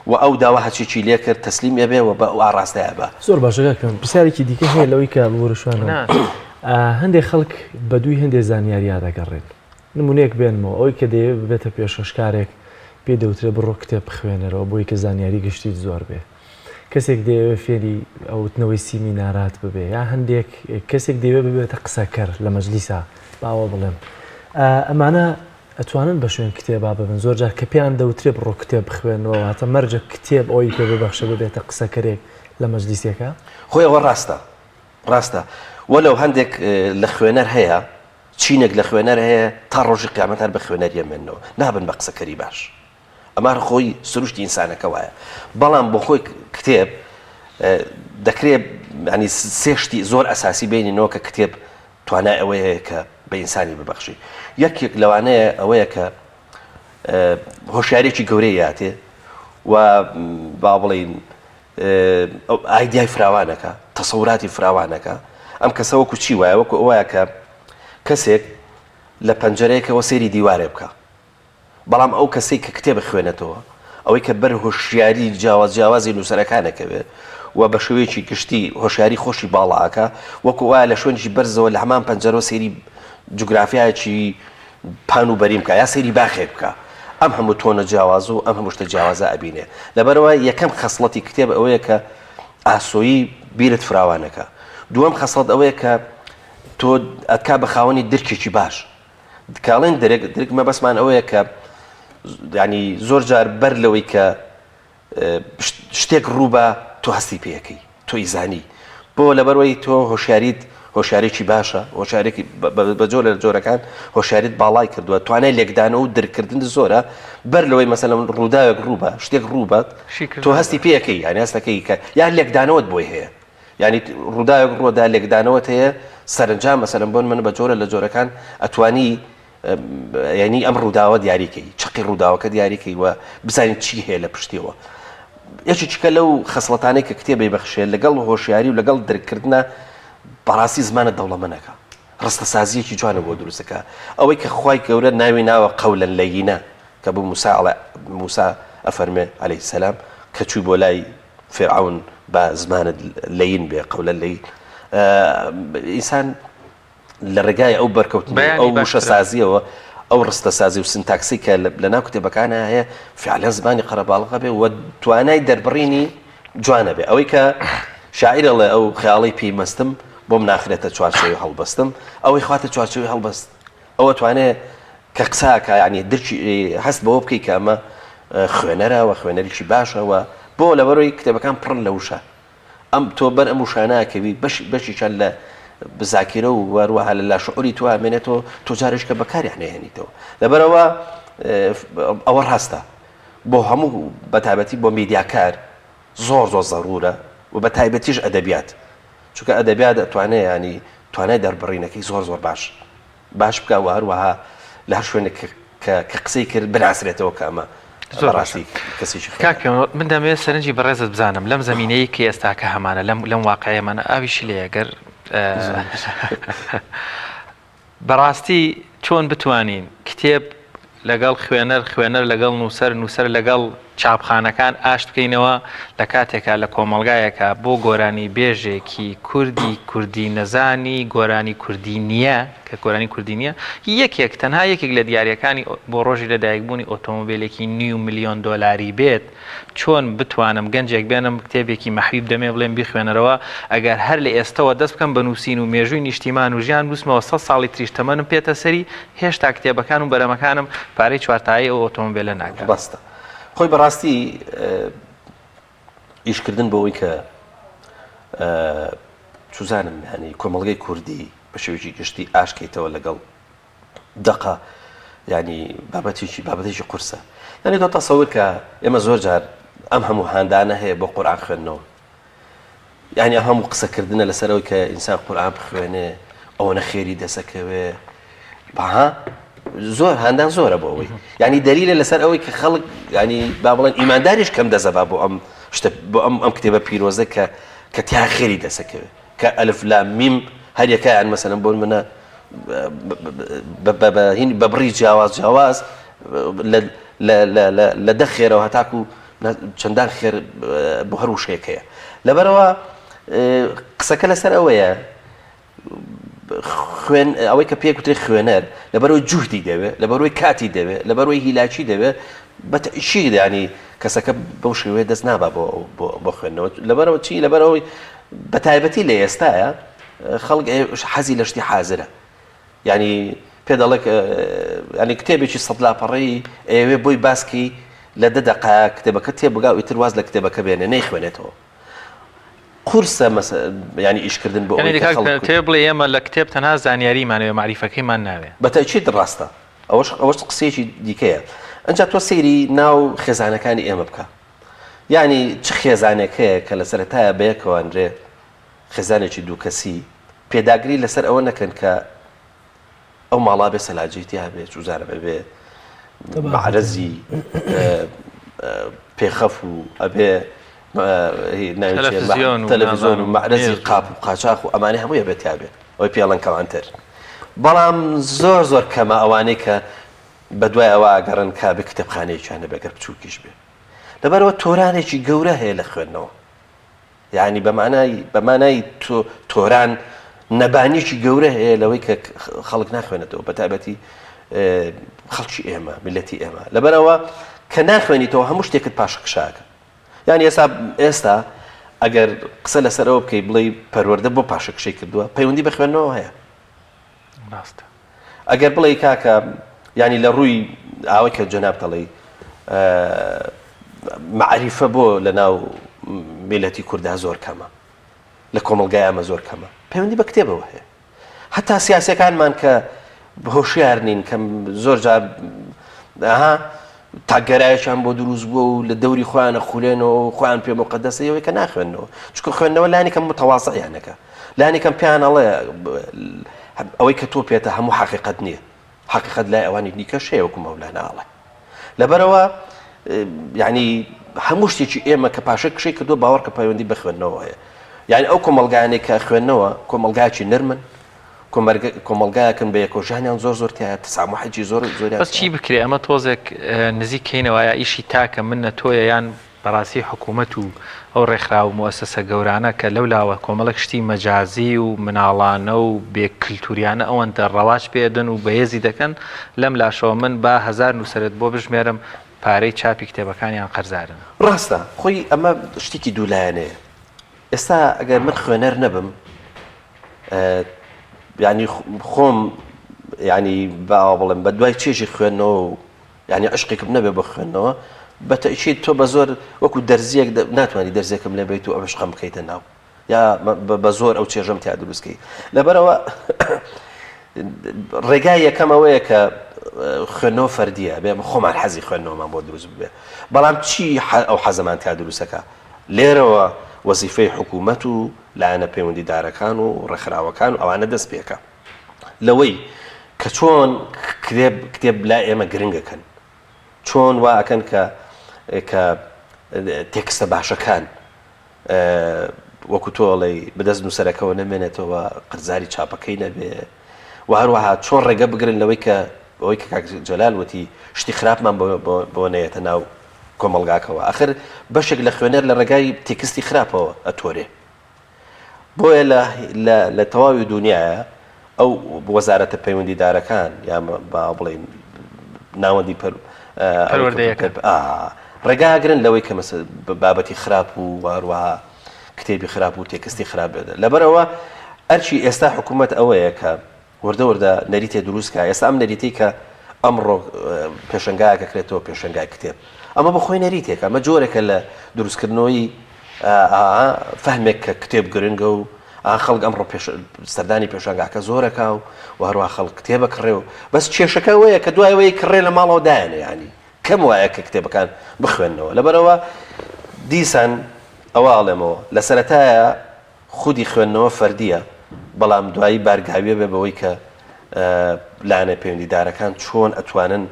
و ئەو داوا هەچێکی لێ کرد تەسلیمیە بێ و بە ئاڕاستەیە بە زۆر باشەکەم پرسیارێکی دیکە هەیە لەوەی کە وەرشوانەوە هەندێک خەڵک بە دووی هەندێک زانیاریە دەگەڕێن نمونەیەک بێنمەوە ئەوی کە دەیە ببێتە پێشەشکارێک پێ دەوترێت بڕۆ کتێب بخوێنەرەوە بۆی کە زانیاری گشتی زۆر بێ کەسێک دەیەوێت فێری ئەوتنەوەی سیمینارات ببێ یا هەندێک کەسێک دەیەوێت ببێتە قسەکەر لە مەجلیسا باوە بڵێم ئەمانە ئەتوانن بە شوێن کتێبا ببن زۆر جار کە پێیان دەوترێت بڕۆ کتێب بخوێنەوە واتە مەرجە کتێب ئەوی پێ ببەخشە ببێتە قسەکەرێک لە مەجلیسێکە خۆی ئەوە ڕاستە وەلەو هەندێک لە خوێنەر هەیە چینێک لە خوێنەر هەیە تا ڕۆژی قیامەت هەر بە خوێنەریە منەوە نابن بە قسەکەری باش ئەمە خۆی سروشتی ئینسانەکە وایە بەڵام بۆ خۆی کتێب دەکرێت ینی سێشتی زۆر ئەساسی بینینەوە کە کتێب توانای ئەوەیە کە بە ئینسانی ببەخشی یەکێک لەوانەیە ئەوەیە کە هۆشیارێکی گەورەی یاتێ و با بڵین ئایدیای فراوانەکە تەسەوراتی فراوانەکە ئەم کەسە وەکو چی وایە وەکو ئەوەیە کە کەسێک لە پەنجەرەیەکەوە سێری دیوارێ بکە بەڵام ئەو کەسەی کە کتێب بخوێنێتەوە ئەوەی کە بەر هۆشیاری جیاوازی نووسەرەکانەکەوێ و بە شێوەیەکی گشتی هۆشیاری خۆشی باڵاکە وەکو وایە لە شوێنی بەرزەوە لە هەمان پەنجەرەوە سێری جوگرافیایکی پان و بەریم بکە یا سێری باخێ بکە ئەم هەموو تۆنە جیاواز و ئەم هەموو شتە جیاوازە ئەبینێ لەبەرەوە یەکەم خەسڵەتی کتێب ئەوەیە کە ئاسۆیی بیرت فراوانەکە دووەم خەسڵەت ئەوەیە کە تۆ ئەتکا بە خاوەنی درکێکی باش دکاڵێن درک مەبەسمان ئەوەیە کە ینی زۆر جار بەر لەوەی کە شتێک ڕووبە تۆ هەستی پێەکەی تۆ ئیزانی بۆ لەبەرەوەی تۆ هۆشیارێکی باشە هۆشارێکی بە جۆر لە جۆرەکان هۆشیاریت باڵای کردووە توانای لێکدانەوە و درکردن زۆرە بەر لەوەی مەسەلەن ڕووداوێک ڕووبە شتێک ڕووبەت تۆ هەستی پێەکەی یانی هەستەکەی کە یان لێکدانەوەت بۆی هەیە ینی ڕووداوێک ڕۆدا لێکدانەوەت هەیە سەرنجام مەسەلەن بۆن من بە جۆرە لە جۆرەکان ئەتوانی ینی ئەم ڕووداوە دیاریکەی چقی ڕووداوەکە دیاریکەی وە بزانین چی هەیە لە پشتیەوە یەکێکە لەو خەسڵەتانەی کە کتێبی بەخشێت لەگەڵ هۆشیاری و لەگەڵ درکردنە بەڕاستی زمانە دەوڵەمەنەکە ڕستەسازیەکی جوانە بۆ دروستەکە ئەوەی کە خوای گەورە ناوی ناوە قەولەن لەیینە کە بوو موسا ئەفەرمێ عەلەیهی سەلام کە چوو بۆ لای فێرعەون بە زمانت لەین بێ قەولەن لەیین ئینسان لە ڕێگای ئەو بەرکەوتن ئەو وشەسازیەوە ئەو ڕستەسازی و سنتاکسی کە لەناو کتێبەکانە هەیە فعلەن زمانی قەرەباڵغە بێ و توانای دەربڕینی جوانە بێ ئەوەی کە شاعیرە لە ئەو خەیاڵی پێیمەستم بۆم ناخرێتە چوارچێوی هەڵبەستم ئەوەی خواتە چوارچێوی هەڵبەست ئەوە توانێت کە قساکە ینی درچی هەست بەوە بکەی کە ئەمە خوێنەرەوە خوێنەرێکی باشەوە بۆ لەبەرەوەی کتێبەکان پڕن لە وشە ئەم تۆ بەر ئەم وشاناکەوی بەشیشان لە بزاکیرە و وەروەها لە لاشعوری تو ئامێنێتەوە تۆ جارێککە بەکاری هەنێنیتەوە لەبەرەوە ئەوە ڕاستە بۆ هەموو بەتابەتی بۆ میدیاکار زۆر زەڕورە و بە تایبەتیش ئەدەبیات چونکە ئەدەبیات دەتوانێت ینی توانای دەربڕینەکەی زۆر باش بکە و هەروەها لە هەر شوێنێک کە قسەی کرد بناسرێتەوە کە ئەمە ڕاستی کەسێکی من دەمەوێت سەرنجی بەڕێزت بزانم لەم زمینەیە کە ئێستاکە هەمانە لەم واقعەمانە ئاویشی لێ گەر بەڕاستی چۆن بتوانین کتێب لەگەڵ خوێنەر لەگەڵ نووسەر لەگەڵ چاپخانەکان ئاشت بکەینەوە لە کاتێکا لە کۆمەلگایەکە بۆ گۆرانی بێژێکی کوردی نەزانی گۆرانی کوردی نییە کە گۆرانی کوردی نییە یەکێک تەنها یەکێک لە دیارەکانی بۆ ڕۆژی لەدایکبوونی ئۆتۆمۆبیلێکی 9 ملیۆن دۆلاری بێت چۆن بتوانم گەنجێک بێنم کتێبێکی مەحیب دەمێ بڵێن بیخوێنەرەوە ئەگەر هەر لە ئێستەوە دەست بکەم بە نووسین و مێژووی نیشتیمان و ژیان نووسمەوە 100 ساڵی تریش تەمەنم پێتە سەری هێشتا کتێبەکان و بەرەمەکانم پارەی چوارتایی ئەو ئۆتۆمۆبیلە ناکات بەستە خۆی بەڕاستی ئیشکردن بەوەی کە چوزانم هەنی کۆمەڵگەی کوردی بە شێوەیەکی گشتی ئاشکەیتەوە لەگەڵ دقە ینی بابەتێکی قورسە یعنی تۆ تەسەور کە ئێمە زۆر جار ئەم هەموو هاندانە هەیە بۆ قورئان خوێندنەوە یعنی ئەم هەموو قسەکردنە لەسەرەوەی کە ئینسان قورئان بخوێنێ ئەوە نەخێری دەسەکەوێ بەها زۆر هاندان زۆرە بۆ ئەوەی ینی دەلیلە لەسەر ئەوەی کە خەڵک ینی با بڵێن ئیمانداریش کەم دەزەبا بۆ ئەم شتە بۆ ئەم کتێبە پیرۆزە کە تیا خێری دەسەکەوێت کە ئەلف لام میم هەر یەکایان مەسەلەن بۆ منە بە بڕی جیاواز لە دە خێرەوە هەتاکو چەندان خێر بۆ هەر وشەیەکەیە لەبەرەوە قسەکە لەسەر ئەوەیە ئەوەی کە پێک وتێ خوێنەر لەبەرەوەی جوهدی دەوێت لەبەرەوەی کاتی دەوێت لەبەرەوەی هیلاکی دەوێت بەتەشی ینی کەسەکە بەو شێوەیە دەست نابا بۆ خوێندنەوە لەبەرەوە چی لەبەرەوەی بە تایبەتی لە ئێستایە خەڵک حەزی لە شتی حازرە ینی پێ دەڵێک ینی کتێبێکی سەد لاپەڕەی ئێوێ بۆی باسکی لە 10 دقایق کتێبەکە تێبگا و ئیتر واز لە کتێبەکە بێنێ نەیخوێنێتەوە قورسە ینی ئیشکردن بۆ تێ بڵێ ئێمە لە کتێب تەنها زانیاریمانەوە معریفەکەیمان ناوێت بەتەکید ڕاستە ئەوەش قسەیەکی دیکەیە ئەنجا تۆ سەیری ناو خێزانەکانی ئێمە بکە یعنی چ خێزانێک هەیە کە لە سەرەتایە بەیەکەوەندرێ خێزانێکی دوو کەسی پێداگری لەسەر ئەوە نەکەن کە ئەو ماڵا بێ سەلاجێتی هەبێت چوزارە بەبێ بەعرەزی پێخەف و ئەبێ تەلەڤیزۆن و مەعرەزی قاپ و قاچاق و ئەمانەی هەموو یەبێت یابێت ئەوەی پێڵەن کەوانتر بەڵام زۆر کەمە ئەوانەی کە بەدوای ئەوە ئەگەڕن کا بە کتێبخانەیەکیانە بەگەر بچووکیش بێ لەبەرەوە تۆرانێکی گەورە هەیە لە خوێندنەوە یعنی بەمانای تۆران نەبانیکی گەورە هەیە لەوەی کە خەڵک ناخوێنێتەوە بە تایبەتی خەڵکی ئێمە میلەتی ئێمە لەبەرەوە کە ناخوێنیتەوە هەموو شتێکت پاشەکشاکە یعنی ئێستا ئەگەر قسە لەسەرەوە بکەی بڵێ پەروەردە بۆ پاشەکشەی کردووە پەیوەندی بە خوێندنەوە هەیە ئەگەر بڵێ کاکە ینی لە ڕووی ئەوەی کە جەناب دەڵێ معریفە بۆ لە ناو میلەتی کورددا زۆر کەمە لە کۆمەلگای ئەمە زۆر کەمە پەیوەندی بە کتێبەوە هەیە حتا سیاسەکانمان کە هۆشیار نین کەم زۆر جار تاگەرایشان بۆ دروست بووە و لە دەوری خۆیانە خولێنەوە خۆیان پێ مقدەسەوەی کە ناخوێنەوە چکە خوێندنەوە لانی کەم متەواضعیانەکە لانی کەم پێیان ئەڵێ ئەوەی کە تۆ پێێتە هەموو حقیقەت نییە حقیقەت لای ئەوانی دیکەش هەیە وەکو مەولانە ئاڵێ لەبەرەوە یعنی هەموو شتێکی ئێمە کە پاشە کشەی کردو باوەڕ کە پەیوەندی بە خوێندنەوە هەیە یعنی ئەو کۆمەلگایانێک کە خوێندنەوە کۆمەلگایکی نرمن کۆمەلگایەکن بە یەکۆژانیان زۆر تایە تسامحێکی زۆر بەس چی بکرێ ئەمە تۆزێک نزیکەینەوەیە ئیشی تاکە من نەتۆیە یان بەڕاستی حکوومەت و ئەو ڕێکخرا و مؤسسە گەورانە کە لەولاوە کۆمەڵک شتی مەجازی و مناڵانە و بێکلتوریانە ئەوەندە ڕەواج پێدەن و بەهێزی دەکەن لەم لاشەوە من با 1000 نووسەرێت بۆ بژمێرم پارەی چاپی کتێبەکانیان قەرزارن ڕاستە خۆی ئەمە شتێکی دوولایەنەیە ئێستا ئەگەر من خوێنەر نەبم ینی خۆم ینی باوا بڵێم بە دوای چێژی خوێندنەوە و ینی عشقێکم نەبێ بە خوێندنەوە بە تەئکید تۆ بە زۆر وەکو دەرزیەک ناتوانانی دەرزێکم لێ بیت و ئەو عشقەم بکەیتە ناو یا بە زۆر ئەو چێژەم تیا دروستکەی لەبەرەوە ڕێگای یەکەم ئەوەیە کە خوێندنەوە فەردیە بێ خۆمان حەزی خوێندنەوەمان بۆ دروست ببێ بەڵام چی ئەو حەزەمان تیا دروستەکە لێرەوە وەزیفەی حکوومەت و لایەنە پەیوەندیدارەکان و ڕێکخراوەکان و ئەوانە دەست پێکە لەوەی کە چۆن کتێب لای ئێمە گرنگەکەن چۆن واکەن کە تێکستە باشەکان وەکو تۆڵی بەدەست نووسەرەکەەوە نەمێنێتەوە قەرزاری چاپەکەی نەبێ و هەروەها چۆن ڕێگە بگرن لەوەی کە ئەوەی کە کاک جەلال وتی شتی خراپمان بۆ نەیەتە ناو کۆمەلگاکەوە ئاخر بەشێک لە خوێنەر لە ڕێگای تێکستی خراپەوە ئەتۆرێ بۆیە لە تەواوی دنیاە ئەو وەزارەتە پەیوەندیدارەکان یا با بڵێن ناوەندی ڕێگاگرن لەوەی کە بابەتی خراپ و هەروەها کتێبی خراپ و تێکستی خراپ بێت لەبەرەوە ئەرچی ئێستا حکوومەت ئەوەیە کە وردە نەریتێ دروستکە ئێستا ئەم نەریتی کە ئەمڕۆ پێشنگایەکە کرێتەوە پێشنگای کتێب ئەمە بەخۆی نەریتێکە ئەمە جۆرێکە لە دروستکردنەوەی فەهمێک کە کتێب گرنگە و خەڵک ئەمڕۆ سەردانی پێشنگاکە زۆرەکە و هەروە خەڵک کتێبە کڕێ و بەس کێشەکە وەیە کە دوایەوەی کڕێ لە ماڵەوە دایەنە ینی کەم وایە کە کتێبەکان بخوێنەوە لەبەرەوە دیسان ئەواڵێمەوە لە سەرەتایە خودی خوێندنەوە فەردیە بەڵام دوایی بارگاویە بێ بەوەی کە لایەنە پەیوەندیدارەکان چۆن ئەتوانن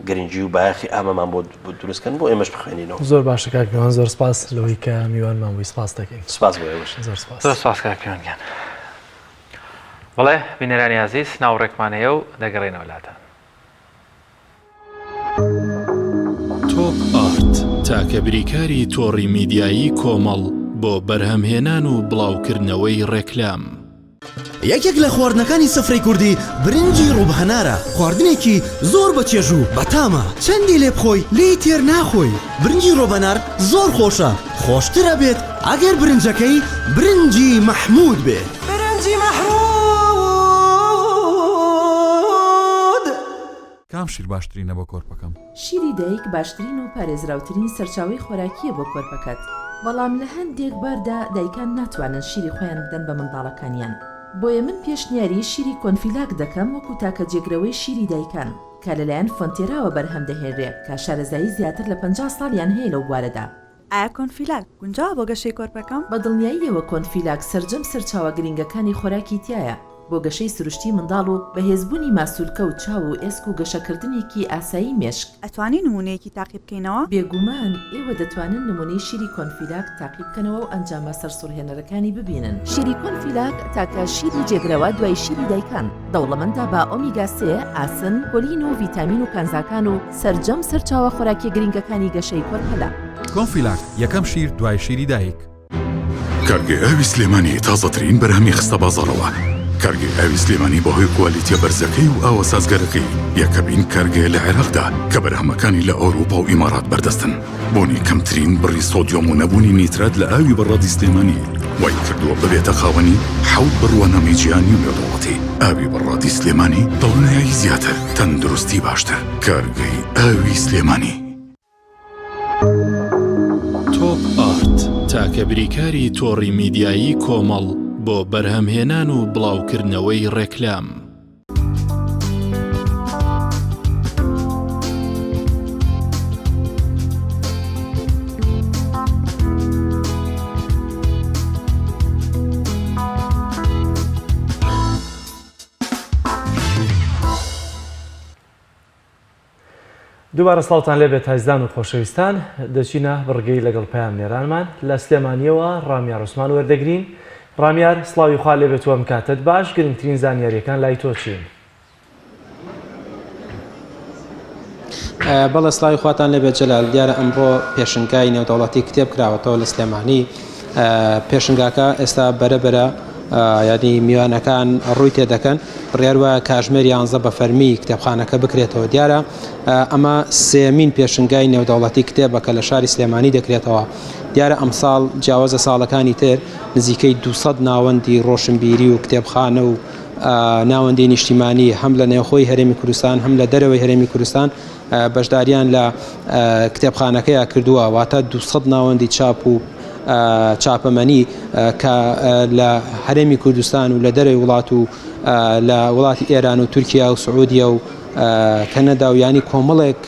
گرنگی و بایەخی ئامەمان بۆ دروستکەن بۆ ئێمەش بخوێنینەوە زۆر باشە کاک میوان زۆر سپاس لەوەی کە میوانمان بووی سپاس دەکەین سپاس بۆ ئێوەش زۆر سپاس زۆر سپاس کاک میوانگیان بەڵێ بینەرانی عەزیز ناوڕێکمانەیە و دەگەڕێنەوە لاتان تۆپ ئارت تاکە بریکاری تۆڕی میدیایی کۆمەڵ بۆ بەرهەمهێنان و بڵاوکردنەوەی ڕێکلام یەکێک لە خواردنەکانی سفرەی کوردی برنجی ڕووبهەنارە خواردنێکی زۆر بەچێژ و بەتامە چەندی لێ بخۆی لێی تێر ناخۆی برنجی ڕۆبەنار زۆر خۆشە خۆشترە بێت ئەگەر برنجەکەی برنجی مەحموود بێت برنجی مەحموود کام شیر باشترینە بۆ کۆرپەکەم شیری دایک باشترین و پارێزراوترین سەرچاوی خۆراکیە بۆ کۆرپەکەت بەڵام لە هەندێک باردا دایکان ناتوانن شیری خۆیان بدەن بە منداڵەکانیان بۆیە من پێشنیاری شیری کۆنفیلاک دەکەم وەکو تاکە جێگرەوەی شیری دایکان کە لەلایەن فۆنتێراوە بەرهەم دەهێنرێ کە شارەزایی زیاتر لە 50 ساڵیان هەیە لەو بوارەدا ئایا کۆنفیلاک گونجاوە بۆ گەشەی کۆرپەکەم بە دڵنیاییەوە کۆنفیلاک سەرجەم سەرچاوە گرنگەکانی خۆراکی تایە بۆ گەشەی سروشتی منداڵ و بەهێزبوونی ماسوولکە و چاو و ئێسک و گەشەکردنێکی ئاسایی مێشک ئەتوانی نمونەیەکی تاقی بکەینەوە بێگومان ئێوە دەتوانن نمونەی شیری کۆنفیلاک تاقی بکەنەوە و ئەنجامە سەرسوڕهێنەرەکانی ببینن شیری کۆنفیلاک تاکە شیری جێگرەوە دوای شیری دایکان دەوڵەمەندە بە ئۆمیگا 3 ئاسن پۆلین و ڤیتامین و کانزاکان و سەرجەم سەرچاوە خۆراکی گرنگەکانی گەشەی کۆرپەلا کۆنفیلاک یەکەم شیر دوای شیری دایک کارگێ ئاوی سلێمانی تازەترین بەرهەمی خستە بازاڕەوە کارگێ ئاوی سلێمانی بەهۆی کوالیتیە بەرزەکەی و ئاوە سازگەرەکەی یەکەمین کارگێ لە عێراقدا کە بەرهەمەکانی لە ئەوروپا و ئیمارات بەردەستن بۆنی کەمترین بڕی سۆدیۆم و نەبوونی نیترات لە ئاوی بەڕادی سلێمانی وای کردووە ببێتە خاوەنی حەوت بڕوانەمی گیانی و مێدوڵەتی ئاوی بەڕادی سلێمانی دڵنیایی زیاتر تەندروستی باشتر کارگەی ئاوی سلێمانی تۆپ ئارت تاکە بریکاری تۆڕی میدیایی کۆمەڵ بۆ بەرهەمهێنان و بڵاوکردنەوەی ڕێکلام. دووبارە سڵاوتان لێبێت هەزدان و خۆشەویستان دەچینە بڕگەی لەگەڵ پەیامنێرانمان لە سلێمانیەوە ڕامیار عوسمان وەردەگرین. ڕامیار سڵاوی خوا لێبێت وەم کاتت باش گرنگترین زانیاریەکان لای تۆ چین؟ بەڵێ سڵاوی خواتان لێبێت جەلال دیارە ئەمڕۆ پێشنگای نێودەوڵەتی کتێب کراوەتەوە لە سلێمانی. پێشنگاکە ئێستا بەرەبەرە یعنی میوانەکان ڕووی تێدەکەن بڕیار وایە کاتژمێر 11 بە فەرمی کتێبخانەکە بکرێتەوە. دیارە ئەمە سێمین پێشنگای نێودەوڵەتی کتێبەکە لە شاری سلێمانی دەکرێتەوە. دیارە ئەمساڵ جیاوازە ساڵەکانی تر نزیکەی 200 ناوەندی ڕۆشنبیری و کتێبخانە و ناوەندی نیشتیمانی هەم لە نێوخۆی هەرێمی کوردستان هەم لە دەرەوەی هەرێمی کوردستان بەشداریان لە کتێبخانەکەیە کردووە، واتە 200 ناوەندی چاپ و چاپەمەنی کە لە هەرێمی کوردستان و لە دەرەوەی وڵات و لە وڵاتی ئێران و تورکیا و سعودیە و کەنەدا و ینی کۆمەڵێک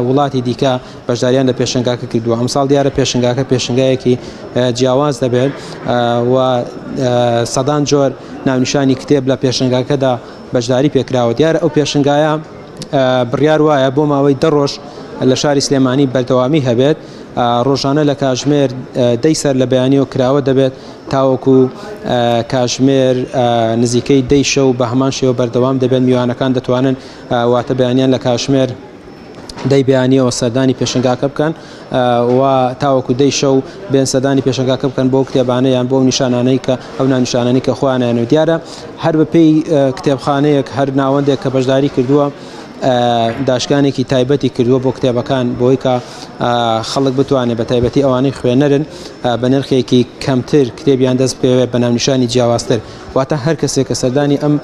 وڵاتی دیکە بەشداریان لە پێشنگاکە کردووە. ئەمساڵ دیارە پێشنگاکە پێشنگایەکی جیاواز دەبێت و سەدان جۆر ناونیشانی کتێب لە پێشنگاکەدا بەشداری پێکراوە. دیارە ئەو پێشنگایە بڕیار وایە بۆ ماوەی 10 ڕۆژ لە شاری سلێمانی بەردەوامی هەبێت. ڕۆژانە لە کاتژمێر 10 سەر لە بەیانیەوە کراوە دەبێت تاوەکو کاتژمێر نزیکەی 10 شەو بە هەمان شێوە بەردەوام دەبێت. میوانەکان دەتوانن واتە بەیانیان لە کاتژمێر 10 بەیانیەوە سەردانی پێشنگاکە بکەن و تاوەکو 10 شەو بێن سەردانی پێشنگاکە بکەن بۆ کتێبانەیان بۆ نیشانانەی کە ئەو نانیشانانی کە خۆیانیانەوە. دیارە هەر بەپێی کتێبخانەیەک هەر ناوەندێک کە بەشداری کردووە داشکانێکی تایبەتی کردووە بۆ کتێبەکان بۆی کە خەڵک بتوانێت بە تایبەتی ئەوانەی خوێنەرن بە نرخێکی کەمتر کتێبیان دەست پێوێت بە ناونیشانی جیاوازتر. واتە هەر کەسێک کە سەردانی ئەم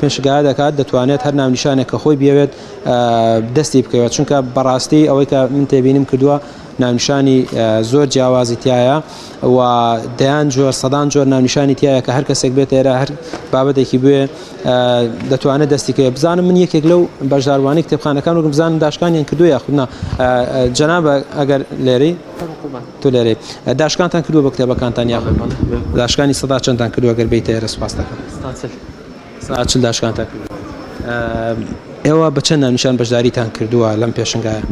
پێشنگایە دەکات دەتوانێت هەر ناونیشانێک کە خۆی بێوێت دەستی بکەوێت، چونکە بەڕاستی ئەوەی کە من تێبینیم کردووە ناونیشانی زۆر جیاوازی تایە و دەیان جۆر سەدان جۆر ناونیشانی تایە کە هەر کەسێک بێت ئێرە هەر بابەتێکی بوێ دەتوانێت دەستی کەوێت. بزانم من یەکێک لەو بەشداروانی کتێبخانەکان وەکم بزانم داشکانیان کردووە یاخودنا جەنابە ئەگەر لێرەی تۆ لێرەی داشکانتان کردووە بە کتێبەکانتان یاخود داشکانی سەدا چەندتان کردووە ئەگەر بیتە ئێرە سوپاس دەکەم. 140 داشکانتان کردووە. ئێوە بە چەند ناونیشان بەشداریتان کردووە لەم پێشنگایە؟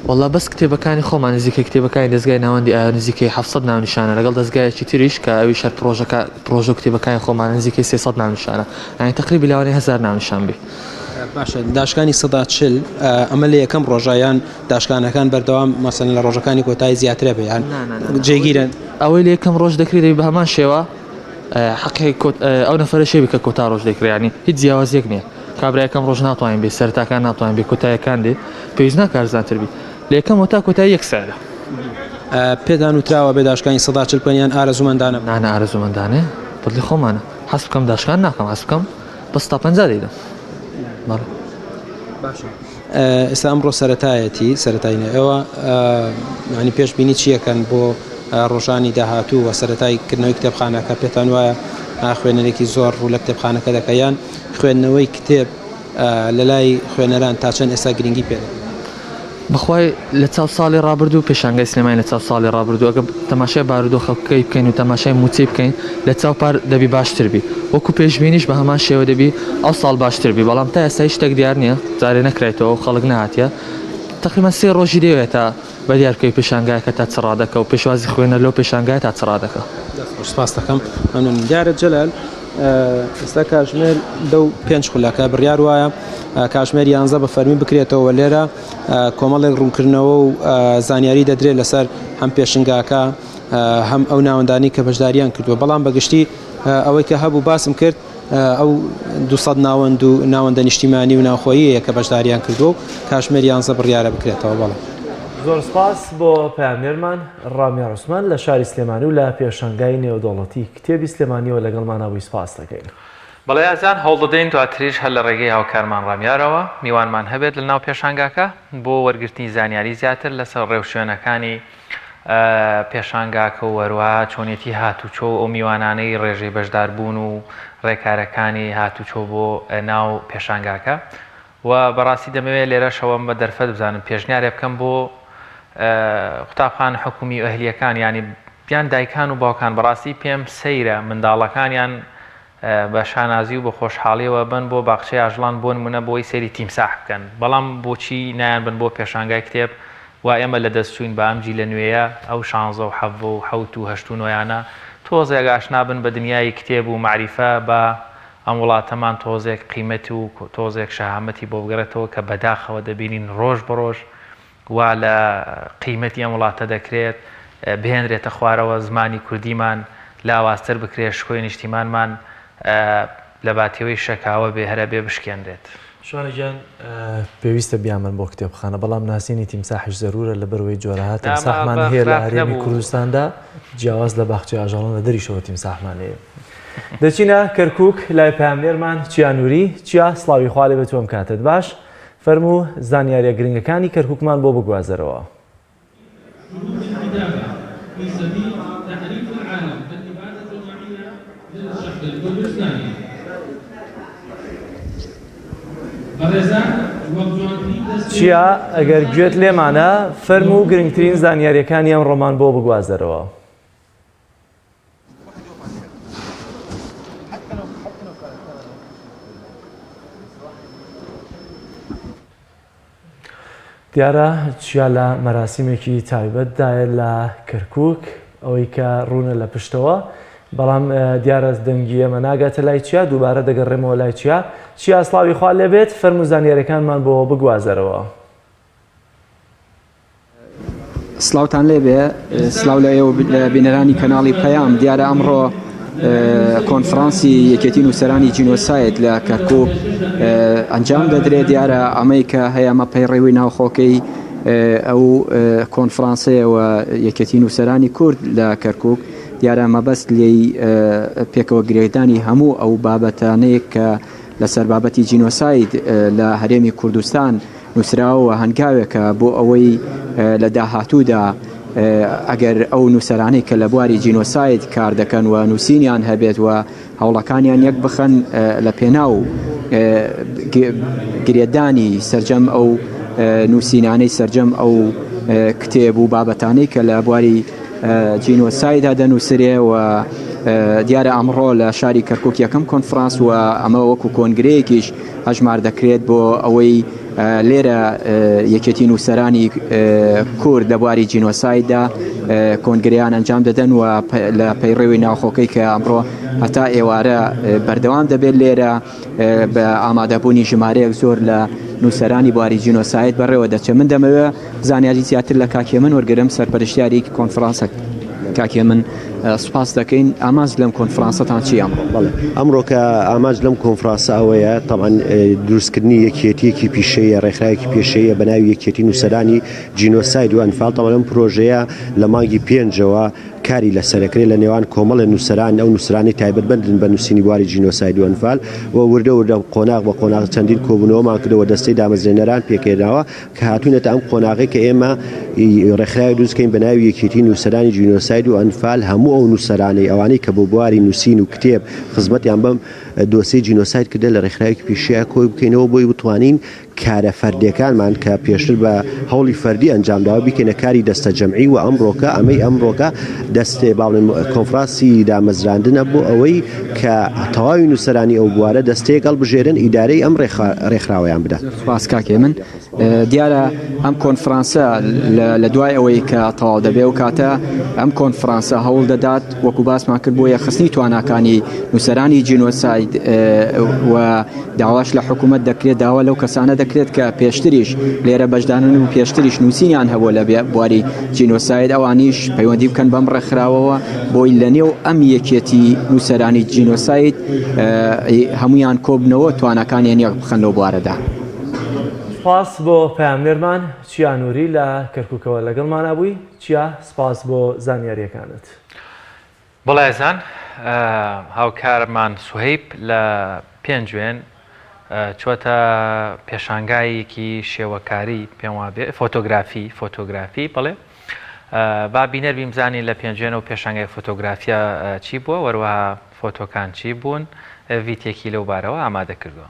وڵا بەس کتێبەکانی خۆمان نزیکە کتێبەکانی دەستگای ناوەندی ئایا نزیکەی 700 ناونیشانە لەگەڵ دەستگایەکی تریش کە ئەوی شەر پرۆژە کتێبەکانی خۆمان نزیکەی 300 ناونیشانە، یعنی تقریبی لەوانەیە 1000 ناونیشان بێ. باشە داشکانی 140 ئەمە لە یەکەم ڕۆژایان داشکانەکان بەردەوام مەسەن لە ڕۆژەکانی کۆتایی زیاترە بێیان جێگیرن ئەوەی لە یەکەم ڕۆژ دەکرێت بە هەمان شێوە حەقی ئەو نەفرە شێوی کە کۆتا ڕۆژ دەکرێنی هیچ جیاوازیەک نییە. کابراەکەم ڕۆژ ناتوانین بێ سەرتاکان ناتوانین بێ کۆتایەکان دێ پێویست ناکارزانتر بی لە یەکەم وتا کۆتایی 1 ساعتە. پێدان وتراوە بێ داشکانی 140 پەنیان ئارەزومەندانە نانە ئارەزومەندانێ بڵی خۆمانە حەز بکەم داشکان ناکەم حەز بکەم بە 150 دەیدەم. ئێستا ئەمڕۆ سەرەتایینە ئێوە ینی پێشبینی چیەکەن بۆ ڕۆژانی داهاتوو و سەرەتایکردنەوەی کتێبخانەکە پێتان وایە خوێنەرێکی زۆر ڕوو لە کتێبخانەکە دەکەیان خوێندنەوەی کتێب لە لای خوێنەران تا چەند ئێستا گرنگی پێدە؟ بەخوای لە چاو ساڵی ڕابردوو پێشانگای سلێمانی لە چاو ساڵی ڕابردوو ئەگە تەماشای بارودۆ خەڵکەی بکەین و تەماشای موچەی بکەین لە چاو پار دەبی باشتر بی وەکو پێشبینیش بە هەمان شێوە دەبی ئەو ساڵ باشتر بی بەڵام تا ئێستا شتێک دیار نییە جارێ نەکرێتەوە و خەڵک نهاتیە تقریبا 3 ڕۆژی دەوێت تا بە دیارکەی پێشانگایەکە تا چڕادەکە و پێشوازی خوێنەر لەو پێشانگای تا چڕادەکە. سپاس دەکەم مەمنون. دیارە جەلال ئێستا کاتژمێر 5 خولەکە بڕیار وایە کاتژمێر 11 بە فەرمی بکرێتەوە لێرە کۆمەڵێک ڕوونکردنەوە و زانیاری دەدرێت لەسەر هەم پێشنگاکە هەم ئەو ناوەندانی کە بەشداریان کردووە بەڵام بەگشتی ئەوەی کە هەبوو باسم کرد ئەو 200 ناوەند و ناوەندە نیشتیمانی و ناوخۆییە کە بەشداریان کردووە و کاتژمێر 11 بڕیارە بکرێتەوە. بەڵام زۆر سپاس بۆ پامێرمان ڕامیا ڕوسمان لە شاری سلێمانی و لە پێشەنگای نێودەوڵەتی کتێبی سلێمانیەوە لەگەڵمانەوەی سپاس دەکەین. بەڵێ ئازان هەوڵ دەدەین دواتریش هەر لە ڕێگەی هاوکارمان ڕامیارەوە میوانمان هەبێت لە ناو پێشانگاکە بۆ وەرگرتنی زانیاری زیاتر لەسەر ڕێوشوێنەکانی پێشانگاکە و وەروە چۆنێتی هاتوچۆ ئەو میوانانەی ڕێژەی بەشداربوون و ڕێکارەکانی هاتوچۆ بۆ ناو پێشانگاکە و بەڕاستی دەمەوێت لێرەشەوەم بە دەرفەت بزانم پێشنیارێ بکەم بۆ قوتابخانە حکومی و ئەهلیەکان ینی بیان دایکان و باوکان بەڕاستی پێم سەیرە منداڵەکانیان بە شانازی و بە خۆشحاڵیەوە بن بۆ باخچەی ئاژڵان بۆ نمونە بۆی سەیری تیمساح بکەن بەڵام بۆچی نایان بن بۆ پێشانگای کتێب و ئێمە لە دەستچوین بە ئەمجی لە نوێیە ئەو 16 و 7 و 7 و 8 و 9یانە تۆزێک ئاشنا بن بە دنیای کتێب و معریفە بە ئەم وڵاتەمان تۆزێک قیمەتی و تۆزێک شەهامەتی بۆ بگرێتەوە کە بەداخەوە دەبینین ڕۆژ بەڕۆژ وا لە قیمەتی ئەم وڵاتە دەکرێت بهێنرێتە خوارەوە زمانی کوردیمان لاوااستر بکرێت شکۆی نیشتیمانمان لە باتیەوەی شەکاوە بێ هەرە بێ بشکێنرێت. شوانەجان پێویستە بیامن بۆ کتێبخانە بەڵام ناسینی تیمساحش زەرورە لە بەروەی جۆرەهات تیمساحمان هەیە لە هەرێمی کوردستاندا جیاواز لە باخچەی ئاژەڵان لە دەریشەوە تیمساحمان هەیە. دەچینە کەرکووک لای پامێرمان چیانووری چیا سڵاوی خوا لێ بێت تۆم کاتت باش فەرموو زانیاریە گرنگەکانی کەرکووکمان بۆ بگوازەرەوە. چیا ئەگەر گوێت لێمانە فەرموو گرنگترین زانیاریەکانی ئەم ڕۆمان بۆ بگوازەرەوە. دیارە چیا لە مەراسیمێکی تایبەتدایە لە کەرکووک ئەوەی کە ڕوونە لە پشتەوە بەڵام دیارە دەنگی ئەمە ناگاتە لای چیا دووبارە دەگەڕێمەوە لای چیا سڵاوی خوا لێبێت فەرموو زانیاریەکانمان بۆ بگوازەرەوە. سڵاوتان لێبێ سڵاو لە ئێوە بینەرانی کەناڵی پەیام دیارە ئەمڕۆ کۆنفرانسی یەکێتی نووسەرانی جینۆسایت لە کەرکووک ئەنجام دەدرێت دیارە ئەمەی کە هەیە ئەمە پەیڕێوی ناوخۆکەی ئەو کۆنفرانسەیەوە یەکێتی نووسەرانی کورد لە کەرکووک دیارە مەبەست لێی پێکەوە گرێدانی هەموو ئەو بابەتانەیە کە لەسەر بابەتی جینۆساید لە هەرێمی کوردستان نووسراوە هەنگاوێکە بۆ ئەوەی لە داهاتوودا ئەگەر ئەو نووسەرانەی کە لە بواری جینۆساید کار دەکەن و نووسینیان هەبێت و هەوڵەکانیان یەک بخەن لە پێناو گرێدانی سەرجەم ئەو نووسینانەی سەرجەم ئەو کتێب و بابەتانەی کە لە بواری جینۆسایدا دەنووسرێ و دیارە ئەمڕۆ لە شاری کەرکووک یەکەم کۆنفرانس و ئەمە وەکو کۆنگرەیەکیش هەژمار دەکرێت بۆ ئەوەی لێرە یەکێتی نووسەرانی کورد لە بواری جینۆسایددا کۆنگریان ئەنجام دەدەن و لە پەیڕێوی ناوخۆکەی کە ئەمڕۆ هەتا ئێوارە بەردەوام دەبێت لێرە بە ئامادەبوونی ژمارەیەک زۆر لە نووسەرانی بواری جینۆساید بەڕێوە دەچێت. من دەمەوێت زانیاری زیاتر لە کاکێ من وەرگرم سەرپەرشتیاری کۆنفرانسە کاکێ من سپاس دەکەین ئاماج لەم کۆنفرانسەتان چی ئەمڕۆ؟ ئەمڕۆ کە ئاماج لەم کۆنفرانسە ئەوەیە تەمان دروستکردنی یەکێتیەکی پیشەیە ڕێکخراوێکی پێشەیە بە ناوی یەکێتی نووسەرانی جینۆساید و ئەنفال تەمان لەم پرۆژەیە لە مانگی 5ەوە کاری لەسەرەکرێت لە نێوان کۆمەڵە نووسەران ئەو نووسرانی تایبەت بندن بە نووسینی بواری جینۆساید و ئەنفال و وردە قۆناغ بە قۆناغ چەندین کۆبوونەوەمان کردەوە دەستەی دامەزرێنەران پێکێناوە کە هاتوونەتە ئەم قۆناغی کە ئێمە ڕێکخراوی دروستکەین بە ناوی یەکێتی نووسەرانی جینۆساید و ئەنفال هەموو ئەو نووسەرانەی ئەوانەی کە بۆ بواری نووسین و کتێب خزمەتیان بەم دۆسی جینۆساید کردە لە ڕێکخراوێکی پیشەیە کۆی بکەینەوە بۆی بتوانین کارە فەردیەکانمان کە پێشتر بە هەوڵی فەردی ئەنجامداوە بکەینە کاری دەستە جەمعی و ئەمڕۆکە ئەمڕۆکە دەستێ باڵێن کۆنفرانسی دامەزراندنە بۆ ئەوەی کە تەواوی نووسەرانی ئەو بوارە دەستەیە هەڵبژێرن ئیدارەی ئەم ڕێکخراوەیان بدات. سپاس کاکێ من دیارە ئەم کۆنفرانسە لە دوای ئەوەی کە تەواو دەبێ و کاتە ئەم کۆنفرانسە هەوڵ دەدات وەکو باسمان کرد بۆ یەخستنی تواناکانی نووسەرانی جینۆساید و داواش لە حکوومەت دەکرێت داوا لەو کەسانە دەکرێت کە پێشتریش لێرە بەشدانن و پێشتریش نووسینیان هەبوو لە بواری جینۆساید ئەوانیش پەیوەندی بکەن بەم ڕێکخراوەوە بۆی لە نێو ئەم یەکێتی نووسەرانی جینۆساید هەمویان کۆبنەوە توانەکانیان یەک بخەن لەو بوارەدا. سپاس بۆ پامنێرمان چیانوری لە کەرکووکەوە لەگەڵمانە بووی چیا سپاس بۆ زانیاریەکانت. بەڵێزان هاوکارمان سوهەیب لە پێنجوێن چۆتە پێشانگایەکی شێوەکاری پێم وابێ فۆتۆگرافی بڵێ با بینەر بیمزانی لە پێنجێنە و پێشانگای فۆتۆگرافیا چی بووە وەروەها فۆتۆکان چی بوون ڤیتێکی لەو بارەوە ئامادە کردووە.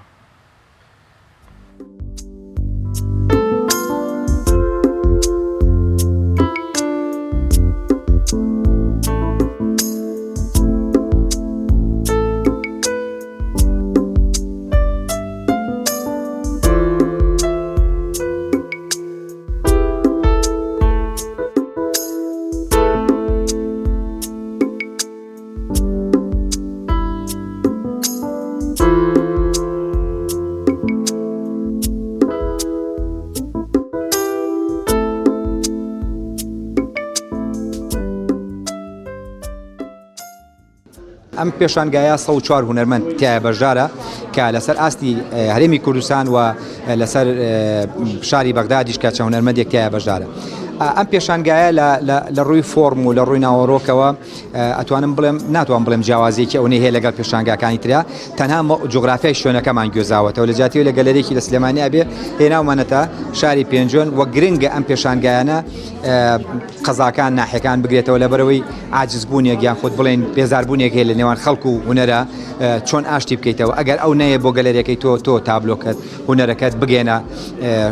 ئەم پێشانگایە 104 هونەرمەند تایە بەشدارە کە لەسەر ئاستی هەرێمی کوردستان و لەسەر شاری بەغدادیش کە چەند هونەرمەندێک تایە بەشدارە. ئەم پێشانگایە لە ڕووی فۆرم و لە ڕووی ناوەڕۆکەوە ناتوان بڵێم جیاوازێکی ئەوەی هەیە لەگەڵ پێشانگاکانی تریا تەنها جوغرافیای شوێنەکەمان گوێزاوەتەوە لە جیاتی لە گەلەرێکی لە سلێمانی ئەبێ هێناومانەتە شاری پێنجۆن وە گرنگە ئەم پێشانگایانە قەزاکان ناحەکان بگرێتەوە لەبەرەوەی عاجزبوونێک یان خۆت بڵێن بێزاربوونێک هەیە لە نێوان خەڵکو و هونەرە چۆن ئاشتی بکەیتەوە ئەگەر ئەو نەیە بۆ گەلەرەکەی تۆ تابلۆکەت هونەرەکەت بگێنە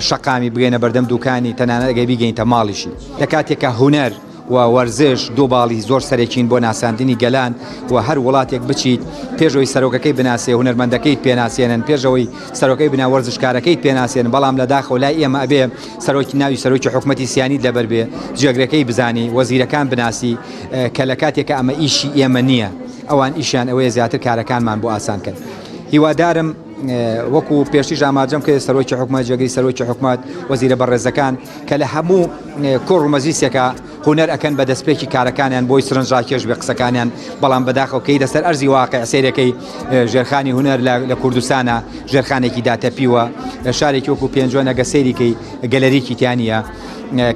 شەقامی بگەێنە بەردەم دوکانی تەنانەت ئەگەر بیگەینتە ماڵیشی لە کاتێکە هونەر و وەرزش دوو باڵی زۆر سەرێکین بۆ ناساندنی گەلان و هەر وڵاتێک بچیت پێشەوەی سەرۆکەکەی بناسێ هونەرمەندەکەیت پێناسێنن پێشەوەی سەرۆکەی بنا وەرزشکارەکەیت پێناسێن بەڵام لە داخەوە لای ئێمە ئەبێ سەرۆکی ناوی سەرۆکی حکوومەتی سیانیت لەبەر بێ جێگرەکەی بزانی وەزیرەکان بناسی کە لە کاتێکە ئەمە ئیشی ئێمە نییە ئەوان ئیشیان ئەوەیە زیاتر کارەکانمان بۆ ئاسانکەن. هیوادارم وەکو پێشتیش ئاماجەم کە سەرۆکی حکوومەت جێگەی سەرۆکی حکوومەت وەزیرە بەڕێزەکان کە لە هەموو کوڕ و مەزیسێکە هونەر ئەکەن بە دەستپێکی کارەکانیان بۆی سرنجڕاکێش بێ قسەکانیان بەڵام بەداخەوە کەی دەسەر ئەرزی واقع سیرەکەی ژێرخانی هونەر لە کوردستانە ژێرخانێکی داتەپیوە شارێکی وەکو پێنجۆن ئەگە سەیریکەی گەلەریکی تیانە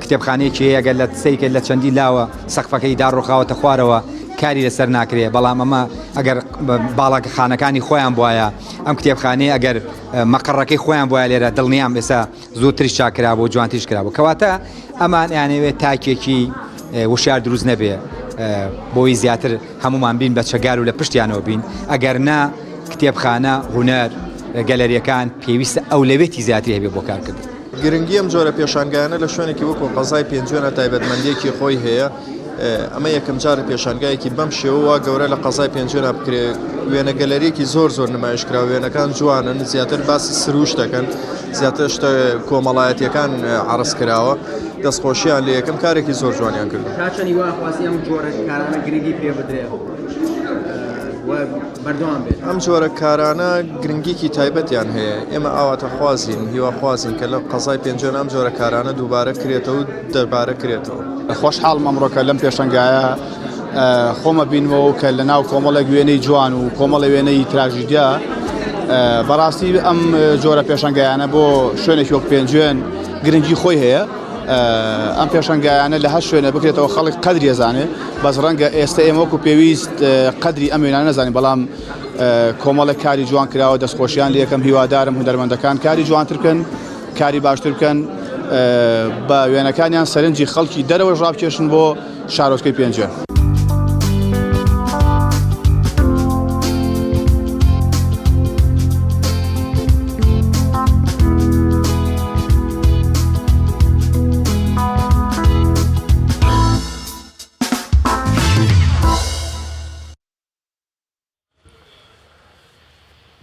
کتێبخانەیەکی هەیە ئەگەر لە سەیرکە لە چەندی لاوە سەقفەکەی داڕۆخاوەتە خوارەوە کاری لەسەر ناکرێ بەڵام ئەمە ئەگەر باڵاکە خانەکانی خۆیان بواە ئەم کتێبخانەیە ئەگەر مەقڕەکەی خۆیان بواە لێرە دڵنیام ئێستا زووتریش چاکرا بۆ جوانتیش کرابوو کەواتە ئەمان یانەوێت تاکێکی وشار دروست نەبێ بۆی زیاتر هەمومان بین بە چەگار و لە پشتیانەوە بین ئەگەر نا کتێبخانە هونەر گەلەریەکان پێویستە ئەولەوێتی زیاتری هەبێ بۆ کارکردن. گرنگی ئەم جۆرە پێشانگایانە لە شوێنێکی وەکو قەزای پێنجۆنە تایبەتمەندیەکی خۆی هەیە ئەمە یەکەم جارە پێشانگایەکی بەم شێوەوە گەورە لە قەزای پێنجۆنە بکرێت وێنە گەلەریەکی زۆر نمایشکرا وێنەکان جوانن زیاتر باسی سروش دەکەن زیاتر شتە کۆمەڵایەتیەکان عرض کراوە دەستخۆشییان لە یەکەم کارێکی زۆر جوانیان کرد. کاچەنی وا خواستی ئەم جۆرە کارانە گرنگی پێ بدرێت بەردەوام بێت. ئەم جۆرە کارانە گرنگیکی تایبەتیان هەیە ئێمە ئاواتە خوازین هیوا خوازین کە لە قەزای پێنجۆن ئەم جۆرە کارانە دووبارە کرێتەوە و دەربارە کرێتەوە. خۆشحاڵ مەمڕۆکە لەم پێشەنگایە خۆمە بینەوە کە لە ناو کۆمەڵێک وێنەی جوان و کۆمەڵی وێنەی تراژیدیا بەڕاستی ئەم جۆرە پێشەنگایانە بۆ شوێنێکی وەک پێنجوێن گرنگی خۆی هەیە ئەم پێشەنگایانە لە هەر شوێنە بکرێتەوە خەڵک قەدری ئەزانێ بەس ڕەنگە ئێستا ئێمە وەکو پێویست قەدری ئەم وێنانە نەزانین بەڵام کۆمەڵێک کاری جوان کراوە دەستخۆشیان لە یەکەم هیوادارم هونەرمەندەکان کاری جوانتر بکەن کاری باشتر بکەن بە وێنەکانیان سەرنجی خەڵکی دەرەوە ڕابکێشن بۆ شارۆچکەی پێنجێن.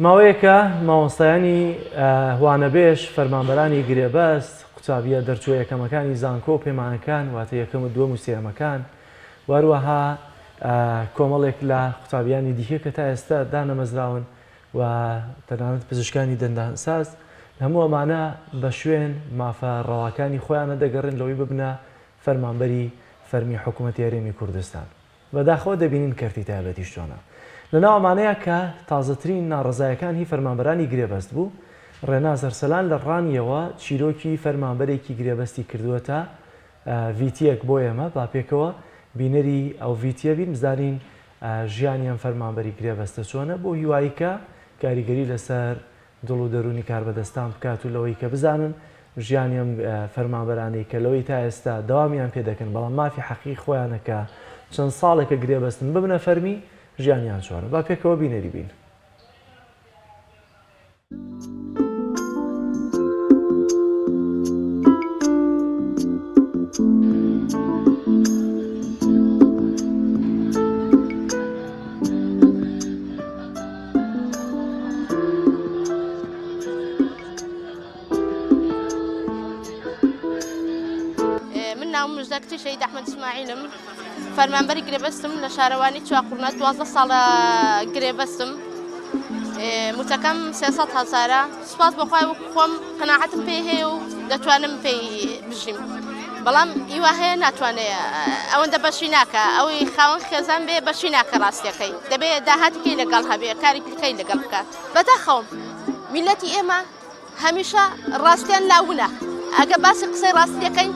ماوەیەکە مامۆستایانی وانەبێش فەرمانبەرانی گرێبەست قوتابیە دەرچوە یەکەمەکانی زانکۆ و پەیمانەکان واتە یەکەم و دووەم و سێمەکان وەروەها کۆمەڵێک لە قوتابیانی دیکە کە تا ئێستا دانەمەزراون و تەنانەت پزیشکانی دەندانساز هەموو ئەمانە بە شوێن مافە ڕەواکانی خۆیانە دەگەڕێن لەوەی ببنە فەرمانبەری فەرمی حکوومەتی هەرێمی کوردستان بەداخەوە دەبینین کەرتی تایبەتیش چۆنە لەناو ئەمانەیە کە تازەترین ناڕزایەکان هی فەرمانبەرانی گرێبەست بوو ڕێناز ئەرسەلان لە ڕانیەوە چیرۆکی فەرمانبەرێکی گرێبەستی کردووەتە ڤیتیەک بۆ ئێمە با پێکەوە بینەری ئەو ڤیتیە بین بزانین ژیانیان فەرمانبەری گرێبەستە چۆنە بۆ هیواییکە کاریگەری لەسەر دڵ و دەرونی کاربەدەستان بکات و لەوەی کە بزانن ژیانیم فەرمانبەرانەی کە لەوەی تا ئێستا داوامیان پێ دەکەن بەڵام مافی حەقی خۆیانەکە چەند ساڵێکە گرێبەستن ببنە فەرمی ژیانیان چۆنە با پێکەوە بینەری بین. مژدەکتی شەید ئەحمەد ئیسماعیلم فەرمانبەری گرێبەستم لە شارەوانی چواقورنە 12 ساڵە گرێبەستم موتەکەم 300 هەزارە سوپاس بەخوای وەکو خۆم قەناعەتم پێی هەیە و دەتوانم پێی بژیم بەڵام هیوا هەیە ناتوانێت ئەوەندە بەشی ناکە ئەوەی خاوەن خێزان بێ بەشی ناکە ڕاستیەکەی دەبێت داهاتێکی لەگەڵ هەبێ کارێکی بکەی لەگەڵ بکات بەداخەوم میلەتی ئێمە هەمیشە ڕاستیان لاونە ئەگە باسی قسەی ڕاستیەکەین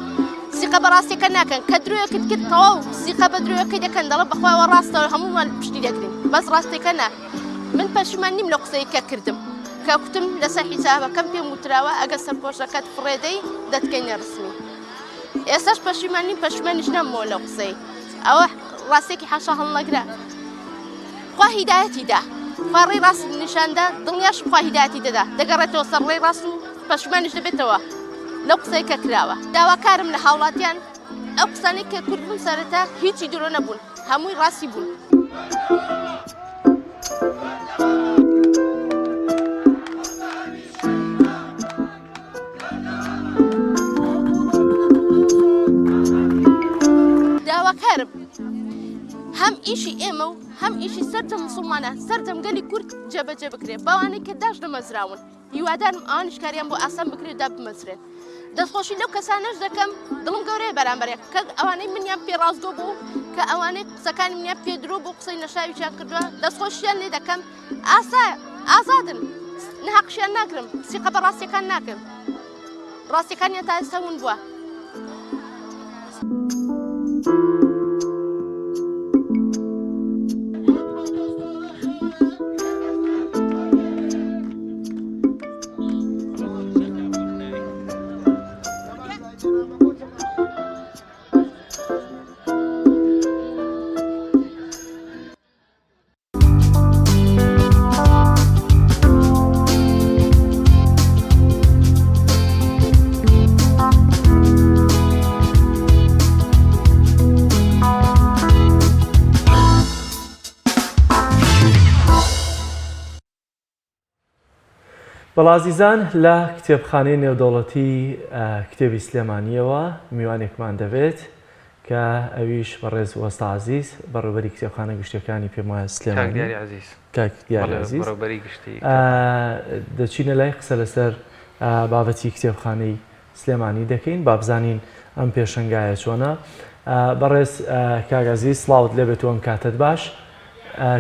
سیقە بەڕاستیەکە ناکەن کە درۆیەکت کرد تەواو سیقە بە درۆیەکەی دەکەن دەڵە بەخوایەوە ڕاستەوە هەمومان پشتی دەگرین بەس ڕاستیەکە نا من پەشیمان نیم لە قسەی کە کردم کە کوتم لەسەر حیسابەکەم پێم وتراوە ئەگە سەرپۆشەکەت فڕێدەی دەتکەینە ڕسمی ئێستاش پەشیمان نیم پەشیمانیش نەمەوە لە قسەی ئەوە ڕاستێکی حەشا هەڵنەگرا خوا هیدایەتی دا خوا ڕێی ڕاست نیشاندا دڵنیاش خوا هیدایەتی دەدا دەگەڕێتەوە سەر ڕێی ڕاست و پەشیمانیش دەبێتەوە لەو قسەی کە کراوە داواکارم لە هاوڵاتیان ئەو قسانەی کە کورد بوون سەرەتا هیچی درۆ نەبوون هەمووی ڕاستی بوون. داواکارم هەم ئیشی ئێمە و هەم ئیشی سەردەم مسڵمانە سەردەم گەلی کورد جێبەجێ بکرێت بەوانەی کە داش دەمەزراون هیوادارم ئەوانیش کاریان بۆ ئاسان بکرێت دا بمەزرێت دەستخۆشی لەو کەسانەش دەکەم دڵم گەورەیە بەرامبەرێک کە ئەوانەی منیان پێ ڕاستگۆ بوو کە ئەوانەی قسەکانی منیان پێدرۆ بۆ قسەی نەشاوییان کردووە دەستخۆشیان لێ دەکەم ئاسایە ئازادن نەحەقشیان ناکرم سیقە بە ڕاستیەکان ناکەم ڕاستیەکانیان تا ئێستا ون بووە. بەڵازیزان لە کتێبخانەی نێودەوڵەتی کتێبی سلێمانیەوە میوانێکمان دەبێت کە ئەویش بەڕێز وەستا عەزیز بەڕێوەبەری کتێبخانە گشتەکانی پێم وایە سلێمانی کاک دیاری عەزیز دەچینە لای قسە لەسەر بابەتی کتێبخانەی سلێمانی دەکەین با بزانین ئەم پێشەنگایە چۆنە. بەڕێز کاک عەزیز سڵاوت لێبێت و ئەم کاتت باش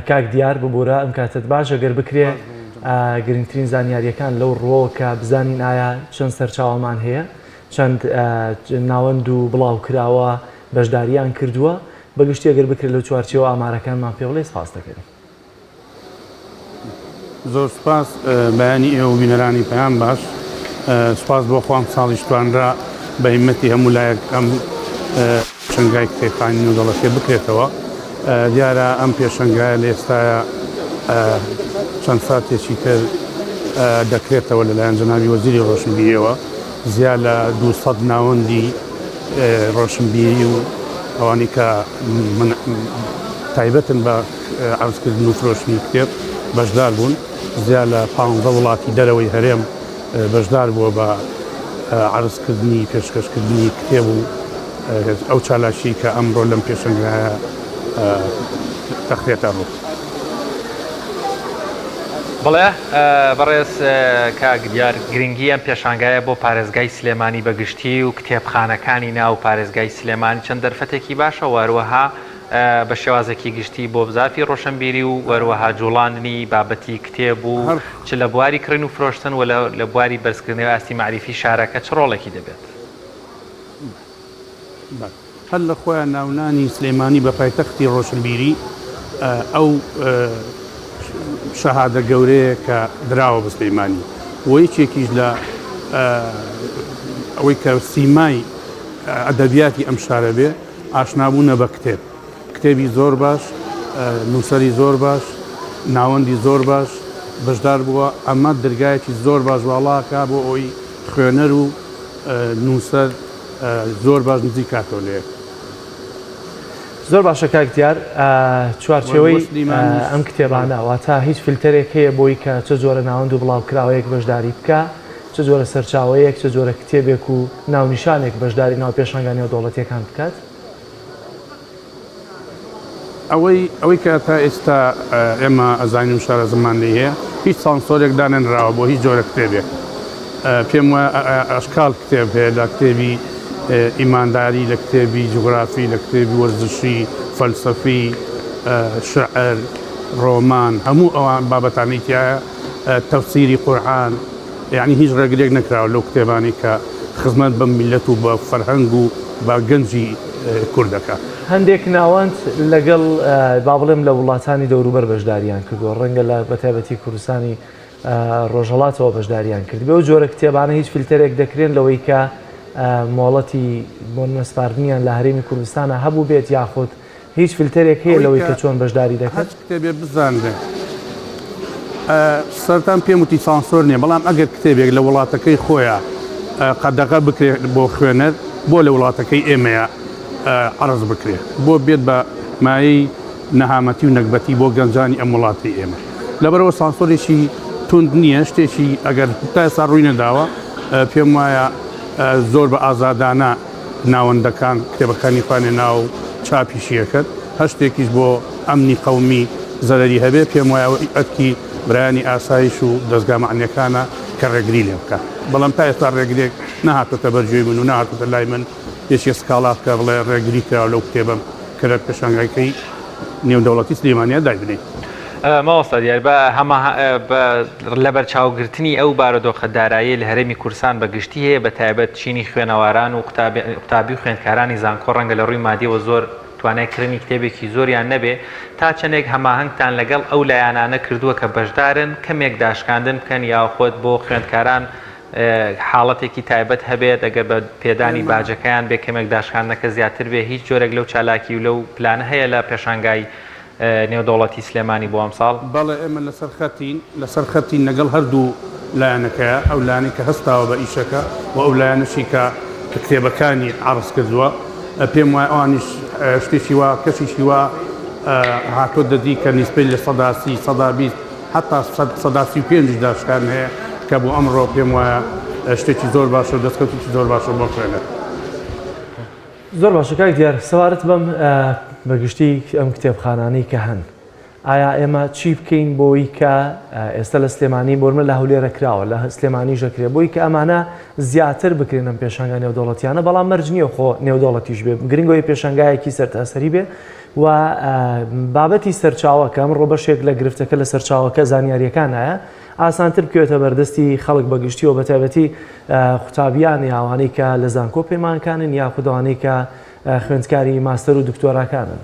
کاک دیار ببوورە ئەم کاتت باش ئەگەر بکرێ گرنگترین زانیاریەکان لەو ڕۆ کە بزانین ئایا چەند سەرچاوەمان هەیە چەند ناوەند و بڵاو کراوە بەشداریان کردووە بەگشتی ئەگەر بکرێت لەو چوارچێوە ئامارەکانمان پێ بڵێ سپاس دەکەین. زۆر سپاس بەیانی ئێوە بینەرانی پەیام باش سپاس بۆ خۆم ساڵی شتوانرا بە هیمەتی هەموو لایەک ئەم پێشەنگای کتێبخانەی نێودەوڵەتی بکرێتەوە دیارە ئەم پێشەنگایە لە ئێستاە چەند ساتێکی تر دەکرێتەوە لەلایەن جەنابی وەزیری ڕۆشنبیریەوە زیاد لە 200 ناوەندی ڕۆشنبیری و ئەوانی کە تایبەتن بە عەرزکردن و فرۆشتنی کتێب بەشدار بوون زیاد لە 15 وڵاتی دەرەوەی هەرێم بەشدار بووە بە عەرزکردنی پێشکەشکردنی کتێب و ئەو چالاشی کە ئەمڕۆ لەم پێشەنگایە دەخرێتە ڕوو. بڵێ بەڕێز کاک دیار گرنگی ئەم پێشانگایە بۆ پارێزگای سلێمانی بەگشتی و کتێبخانەکانی ناو پارێزگای سلێمانی چەند دەرفەتێکی باشە واروەها بە شێوازێکی گشتی بۆ بزافی ڕۆشنبیری و وەروەها جوڵاندنی بابەتی کتێب و چ لە بواری کڕین و فرۆشتن و لە بواری بەرزکردنەوە ئاستی معریفی شارەکە چ ڕۆڵێکی دەبێت؟ هەر لە خۆیان ناونانی سلێمانی بە پایتەختی ڕۆشنبیری ئەو شەهادە گەورەیە کە دراوە بە سلێمانی و یەکێکیش لە ئەوەی کە سیمای ئەدەبیاتی ئەم شارە بێ ئاشنابوونە بە کتێب کتێبی زۆر باش نووسەری زۆر باش ناوەندی زۆر باش بەشدار بووە ئەمە دەرگایەکی زۆر باش واڵاکە بۆ ئەوی خوێنەر و نووسەر زۆر باش نزیک کاتەوە لێ زۆر باشە کاکتیار چوارچێوەی ئەم کتێبانە واتە هیچ فیلتەرێک هەیە بۆی کە چه جۆرە ناوەند و بڵاوکراوەیەک بەشداری بکە چه جۆرە سەرچاوەیەک چه جۆرە کتێبێک و ناونیشانێک بەشداری ناو پێشانگانی و دەوڵەتیەکان بکات ئەوەی کە تا ئێستا ئێمە ئەزانیم شارە زمانی هەیە هیچ سانسۆرێک دانێنراوە بۆ هیچ جۆرە کتێبێک پێم وایە ئەشکال کتێب هەیە لە کتێبی ئیمانداری لە کتێبی جوگرافی لە کتێبی وەرزشی فەلسەفی شعر ڕۆمان هەموو ئەوان بابەتانی تایە تەفسیری قورئان یعنی هیچ ڕێگرێک نەکراوە لەو کتێبانی کە خزمەت بە میلەت و بە فەرهەنگ و بە گەنجی کوردەکە هەندێک ناوەند لەگەڵ با بڵێم لە وڵاتانی دەوروبەر بەشداریان کردووە ڕەنگە لە بەتایبەتی کوردستانی ڕۆژهەڵاتەوە بەشداریان کرد بێ و جۆرە کتێبانە هیچ فیلتەرێک دەکرێن لەوەی کە مۆڵەتی بۆ نەسپاردنیان لە هەرێمی کوردستانە هەبوو بێت یاخود هیچ فیلتەرێک هەیە لەوەی کە چۆن بەشداری دەکات کتێبێ بزانێ سەران پێم وتی سانسۆر نییە بەڵام ئەگەر کتێبێک لە وڵاتەکەی خۆیان قەدەغە بکرێت بۆ خوێنەر بۆ لە وڵاتەکەی ئێمەیە عرض بکرێت بۆ بێت بە مایی نەهامەتی و نەکبەتی بۆ گەنجانی ئەم وڵاتی ئێمە لەبەرەوە سانسۆرێکی تند نییە شتێکی ئەگەر تا ئێستا ڕووی نەداوە پێم وایە زۆر بە ئازادانە ناوەندەکان کتێبەکانی خوانێ ناو چاپیشیەکەت هەشتێکیش بۆ ئەمنی قەومی زەرەری هەبێ پێم وایە ئەتکی برایانی ئاسایش و دەستگا معنیەکانە کە ڕێگری لێ بکە بەڵام تا ئێستا ڕێگرێک نەهاتۆتە بەرجێی من و نهاتۆتە لای من یەکی سکاڵا بکە بڵێ ڕێگری کراوە لەو کتێبم کە لە پێشانگایکەی نێودەوڵەتی سلێمانیە دایبنێ ماوەستا دیار بە لە بەرچاوگرتنی ئەو بارودۆخە دارایی لە هەرێمی کوردستان بەگشتی هەیە بە تایبەت چینی خوێنەواران و قوتابی و خوێندکارانی زانکۆ ڕەنگە لە ڕووی مادیەوە زۆر توانای کردنی کتێبێکی زۆریان نەبێ تا چەندێک هەماهنگتان لەگەڵ ئەو لایەنانە کردووە کە بەشدارن کەمێک داشکاندن بکەن یاخۆت بۆ خوێندکاران حاڵەتێکی تایبەت هەبێت ئەگەر بە پێدانی باجەکەیان بێ کەمێک داشکاندنەکە زیاتر بێ هیچ جۆرێک لەو چالاکی و لەو پلانە هەیە لە پێشانگای نێودەوڵەتی سلێمانی بۆ ئەمساڵ بەڵێ ئێمە لەسەر خەتین لەگەڵ هەردوو لایەنەکەیە ئەو لایەنی کە هەستاوە بە ئیشەکە و ئەو لایەنشی کە کتێبەکانی عرض کردووە پێم وایە ئەوانیش شتێکی وا کەسیشی وا هاتۆ دەدی کە نیسبەی لە سەداسی سەدا بیست حتا سەداسی و پێنج داشکان هەیە کە بۆ ئەمڕۆ پێم وایە شتێکی زۆر باشە و دەستکەوتێکی زۆر باشە بۆ خوێنەر زۆر باشە کاک دیار سەوارت بەم بەگشتی ئەم کتێبخانانەی کە هەن ئایا ئێمە چی بکەین بۆی کە ئێستا لە سلێمانی بۆرمە لە هەولێرە کراوە لە سلێمانی ژەکرێ بۆی کە ئەمانە زیاتر بکرێن ئەم پێشانگای نێودەوڵەتیانە بەڵام مەرج نییە خۆ نێودەوڵەتیش بێ گرنگەوەی پێشانگایەکی سەرتاسەری بێ و بابەتی سەرچاوەکە ئەمڕۆ بەشێک لە گرفتەکە لە سەرچاوەکە زانیاریەکان هەیە ئاسانتر بکوێتە بەردەستی خەڵک بەگشتیەوە بە تایبەتی قوتابیان یاوانەی کە لە زانکۆ پەیمانکانن یا خودەوانەی کە خوێندکاری ماستەر و دکتۆراکانن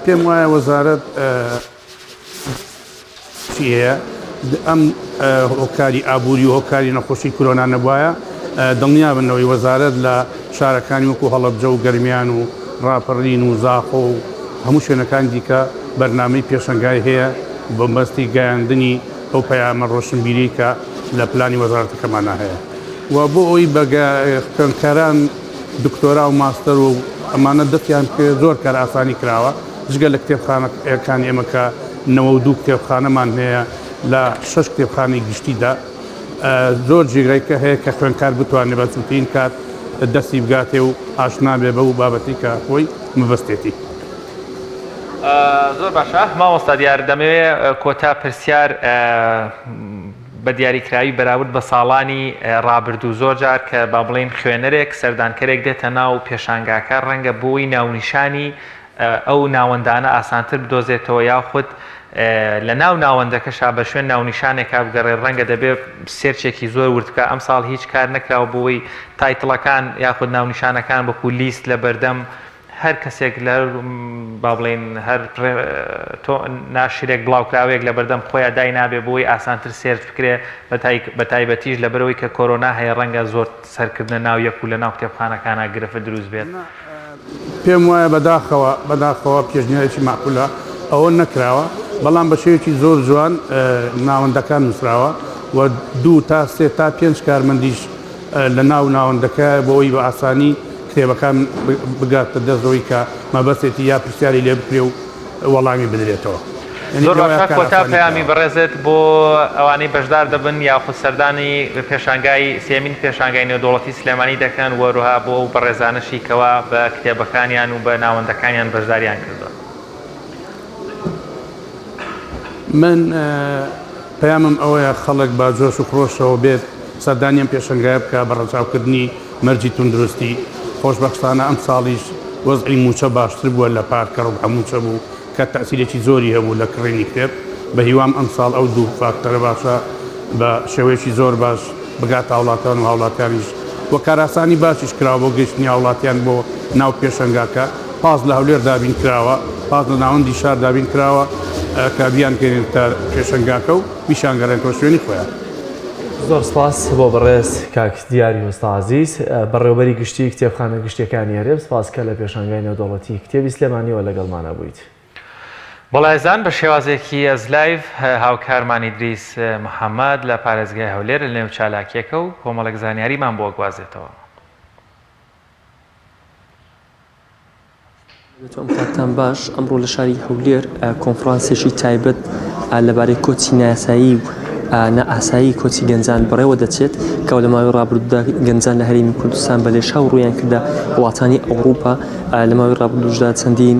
پێم وایە وەزارەت چیە ئەم هۆکاری ئابووری و هۆکاری نەخۆشی کۆرۆنا نەبووایە دڵنیا بنەوەی وەزارەت لە شارەکانی وەکو هەڵەبجە و گەرمیان و ڕاپەڕین و زاخۆ و هەموو شوێنەکان دیکە بەرنامەی پێشەنگای هەیە بە مەستی گەیاندنی ئەو پەیامە ڕۆشنبیری کە لە پلانی وەزارەتەکەمانە هەیە و بۆ ئەوی بە خوێندکاران دکتۆرا و ماستەر و ئەمانە دەستیان کرد زۆر کار ئاسانی کراوە جگە لە کتێبخانەکانی ئێمە کە 92 کتێبخانەمان هەیە لە 6 کتێبخانەی گشتیدا زۆر جێگرایکە هەیە کە خوێندکار بتوانێت بە چوترین کات دەستی بگاتێ و ئاشنا بێ بە و بابەتی کە خۆی مەبەستێتی زۆر باشە ماوەستا دیار دەمەوێت کۆتا پرسیار بە دیاریکراوی بەراورد بە ساڵانی ڕابردوو زۆر جار کە با بڵێن خوێنەرێک سەردانکەرێک دێتە ناو پێشانگاکە ڕەنگە بۆی ناونیشانی ئەو ناوەندانە ئاسانتر بدۆزێتەوە یاخود لە ناو ناوەندەکەشا بە شوێن ناونیشانێکا بگەڕێ ڕەنگە دەبێت سێرچێکی زۆر وردکە ئەم ساڵ هیچ کار نەکراوە بۆی تایتڵەکان یاخود ناونیشانەکان بەکو لیست لە بەردەم هەر کەسێک لە با بڵێن هەر ناشرێک بڵاوکراوێک لە بەردەم خۆیان دای نابێ بۆی ئاسانتر سێرچ بکرێ بە تایبەتیش لە بەرەوەی کە کۆرۆنا هەیە ڕەنگە زۆر سەرکردنە ناو یەک و لە ناو کتێبخانەکانە گرفت دروست بێت پێم وایە بەداخەوە پێشنیارێکی معقولە ئەوە نەکراوە بەڵام بە شێوەیەکی زۆر جوان ناوەندەکان نووسراوە و 2 تا 3 تا 5 کارمەندیش لە ناو ناوەندەکە بۆەوەی بە ئاسانی کتێبەکان بگاتە دەستەوەی کە مەبەستێتی یا پرسیاری لێ بکرێ و وەڵامی بدرێتەوە زۆر باشە کۆتا پەیامی بەڕێزێت بۆ ئەوانەی بەشدار دەبن یاخود سەردانی پێشانگای سێمین پێشانگای نێودوڵەتی سلێمانی دەکەن وەروها بۆ ئەو بەڕێزانەشی کەوا بە کتێبەکانیان و بە ناوەندەکانیان بەشداریان کردووە. من پەیامم ئەوەیە خەڵک با جۆش و خۆشەوە بێت سەردانیان پێشنگای بکە بە ڕەچاوکردنی مەرجی تونندروستی خۆشبەختانە ئەم ساڵیش وەزعی موچە باشتر بووە لە پارکە ڕوو هەمووچە بوو کە تەسیرێکی زۆری هەبوو لە کڕێنی کتێب بە هیوام ئەم ساڵ ئەو 2 فاکتەرە باشە بە شێوەیەکی زۆر باش بگات هاوڵاتیان و هاوڵاتیانیش وە کاراسانی باشیش کراوە بۆ گەشتنی هاوڵاتیان بۆ ناو پێشەنگاکە پاس لە هەولێر دابین کراوە پاس لە ناوەندی شار دابین کراوە کە بیان کردن تا پێشەنگاکە و بیشانگەڕێنەوە شوێنی خۆیان. زۆر سپاس بۆ بەڕێز کاک دیاری وەستا عەزیز بەڕێوەبەری گشتی کتێبخانە گشتیەکانی هەرێم سپاس کە لە پێشانگای نێودوڵەتی کتێبی سلێمانیەوە لەگەڵمانە بوویت. بەڵایزان بە شێوازێکی ئەز لایڤ هاوکارمانی دریس محەممەد لە پارێزگای هەولێر لە نێو چالاکیەکە و کۆمەڵێک زانیاریمان بۆ گوازێتەوە. ئەم کاتان باش ئەمڕۆ لە شاری هەولێر کۆنفرانسێکی تایبەت لەبارەی کۆچی نایاسایی نە ئاسایی کۆچی گەنجان بەڕێوە دەچێت کە لە ماوەی ڕابردوودا گەنجان لە هەرێمی کوردستان بە لێشاو ڕوویان کردە وڵاتانی ئەوروپا لە ماوەی ڕابردووشدا چەندین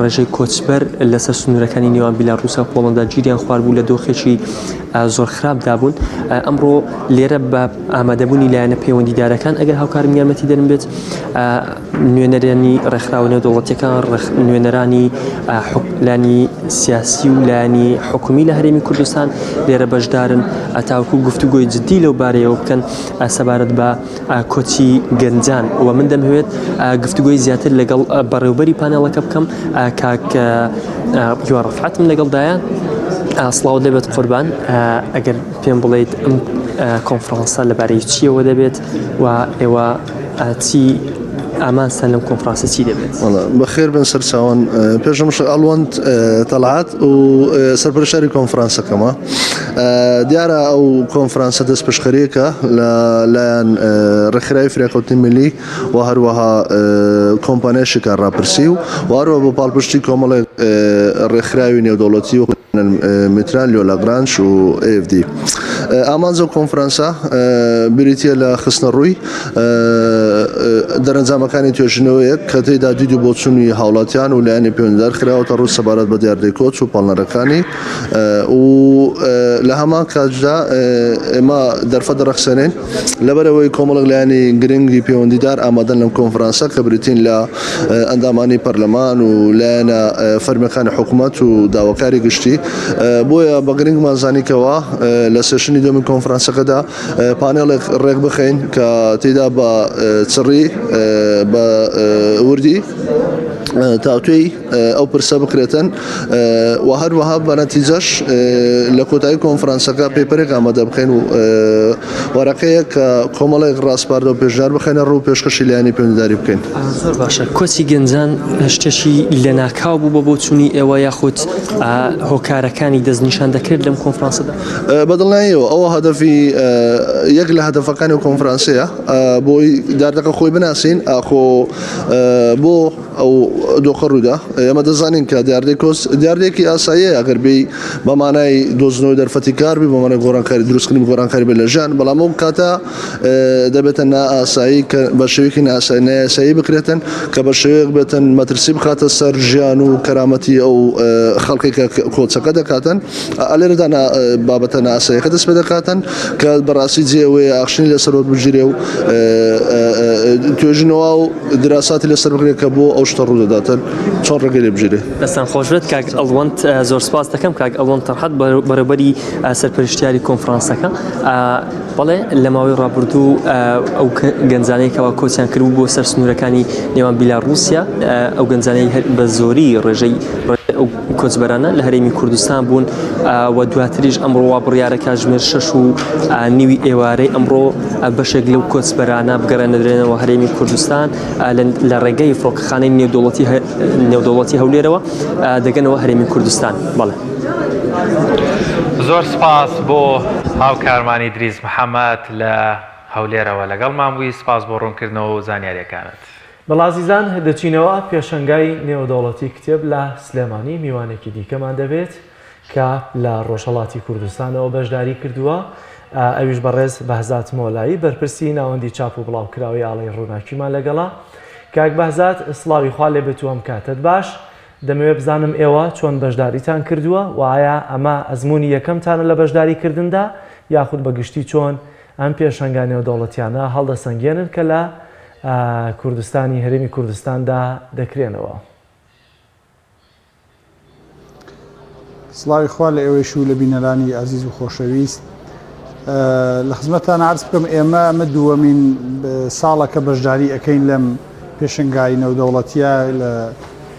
ڕێژەی کۆچبەر لەسەر سنوورەکانی نێوان بیلاڕووسە و پۆڵەندا گیریان خواردبوو لە دۆخێکی زۆر خراپدا بوون. ئەمڕۆ لێرە بە ئامادەبوونی لایەنە پەیوەندیدارەکان ئەگەر هاوکارم یارمەتی دەرم بێت نوێنەرانی ڕێکخراوە نێودوڵەتیەکان نوێنەرانی لانی سیاسی و لایەنی حکومی لە هەرێمی کوردستان لێرە بەشدارن تاوەکو گفتوگۆی جدی لەو بارەیەوە بکەن سەبارەت بە کۆچی گەنجان و من دەمەوێت گفتوگۆی زیاتر لەگەڵ بەڕێوەبەری پانێڵەکە بکەم کاک یوە ڕەفعەتم لەگەڵدایە. سڵاو دەبێت قوربان ئەگەر پێم بڵێیت ئەم کۆنفرانسە لەبارەی چیەوە دەبێت و ئێوە چی ئامانسان لەم کۆنفرانسە چی دەبێت؟ بەخێر بن سەرچاوان پێشمش ئەڵوەند تەلعات و سەرپەرشتاری کۆنفرانسەکەمە دیارە ئەو کۆنفرانسە دەست پشخەریەکە لایەن ڕێکخراوی فریاکەوتنی ملی و هەروەها کۆمپانیایەکی کارڕاپرسی و هەروەها بۆ پاڵپشتی کۆمەڵێک ڕێکخراوی نێودەوڵەتی و میتران لۆلاگرانش و AFD ئامانجە کۆنفرانسە بریتە لە خستنە ڕووی دەرەنجامەکانی توێژنەوەیەک کە تێیدا دیدی بۆ چوونی هاوڵاتیان و لایەنی پەیوەندیدار خراوەتە ڕوو سەبارەت بە دیاردەی کۆچ و پاڵنەرەکانی و لە هەمان کاتژدا ئێمە دەرفە دەرەخسێنین لەبەرەوەی کۆمەڵک لایەنی گرنگی پەیوەندیدار ئامادەن لەم کۆنفرانسە کە بریتین لە ئەندامانی پەرلەمان و لایەنە فەرمیەکانی حکوومەت و داواکاری گشتی بۆیە بە گرنگمان زانیکەوە لە سێشنی دومی کۆنفرانسەکەدا پانێڵێک ڕێک بخەین کە تێیدا بە چڕی بە وردی تاوتوی ئەو پرسە بکرێتن و هەروەها بە نەتیجەش لە کۆتایی کۆنفرانسەکە پێپەرێک ئامادە بخەین و وەرەقەیە کە کۆمەڵێک ڕاستپاردە و پێشدار بخەینە ڕوو پێشکەشی لایەنی پەیوەندیداری بکەین. زۆر باشە. کۆچی گەنجان شتێکی لە ناکاو بوو بۆ چوونی ئێوە یاخود هۆکارەکانی دەستنیشان دەکرد لەم کۆنفرانسەدا؟ بەدڵنیاییەوە ئەوە هەدەفی یەک لە هەدەفەکانی و کۆنفرانسەیە بۆی داردەکە خۆی بناسین ئاخۆ بۆ ئەو دۆخە ڕوودا ئێمە دەزانین کە دیاردێکی ئاساییە ئەگەر بی بەمانای دۆزنەوەی دەرفەتی کاربی بەمانای گۆڕانکاری دروستکردنی گۆڕانکاری بێت لە ژیان بەڵام ئەو کاتە دەبێتە نائاسایی کە بە شێوەیەکی نایاسایی بکرێتن کە بە شێوەیەک بێتن مەترسی بخاتە سەر ژیان و کەرامەتی ئەو خەڵکی کە کۆچەکە مسابقە دەکاتن ئەلێرەدا بابەتە ناسەیەەکە دەست پێ دەکاتن کە بەڕاستی جێوێ ئاخشنی لەسەرۆت بژیرێ و توێژنەوە و دراساتی لەسەر بگرێت کە بۆ ئەو شتە ڕوودەداتن چۆن ڕێگەی لێ بژێرێ. دەستان خۆشبێت کاک ئەڵوەند زۆر سپاس دەکەم کاک ئەڵوەند تەرحەت بەڕێوەبەری سەرپەرشتیاری کۆنفرانسەکە. بەڵێ لە ماوەی ڕابردوو ئەو گەنجانەیەکەوە کۆچیان کرد بۆ سەر سنوورەکانی نێوان بیلاڕوسیا ئەو گەنجانەی بە زۆری ڕێژەی ئەو کۆچبەرانە لە هەرێمی کوردستان بوون و دواتریش ئەمڕۆوا بڕیارە کاتژمێر 6:30 ئێوارەی ئەمڕۆ بەشێک لەو کۆچبەرانە بگەڕێنەدرێنەوە هەرێمی کوردستان لە ڕێگەی فڕۆکەخانەی نێودەوڵەتی هەولێرەوە دەگەنەوە هەرێمی کوردستان. بەڵێ زۆر سپاس بۆ هاوکارمانی دریز محەممەد لە هەولێرەوە لەگەڵمان بووی. سپاس بۆ ڕوونکردنەوە و زانیاریەکانت. بەڵازیزان دەچینەوە پێشەنگای نێودەوڵەتی کتێب لە سلێمانی میوانێکی دیکەمان دەبێت کە لە ڕۆژهەڵاتی کوردستانەوە بەشداری کردووە. ئەویش بەڕێز بەهزات مۆلایی بەرپرسی ناوەندی چاپ و بڵاوکراوی ئاڵی ڕووناکیمان لەگەڵا. کاک بەهزات سڵاوی خوا لێ بێت و ئەم کاتت باش. دەمەوێت بزانم ئێوە چۆن بەشداریتان کردووە و ئایا ئەمە ئەزمموی یەکەمتانە لە بەشداریکردندا یاخود بەگشتی چۆن ئەم پێشەنگای نێودەوڵەتیانە هەڵدەسەنگێنن کە لە کوردستانی هەرێمی کوردستاندا دەکرێنەوە. سڵاوی خوا لە ئێوەش و لە بینەرانی عزیز و خۆشەویست لە خزمەتان عرض بکەم ئێمە ئەمە دووەمین ساڵەکە بەشداری ئەەکەین لەم پێشنگای نێودەوڵەتیە لە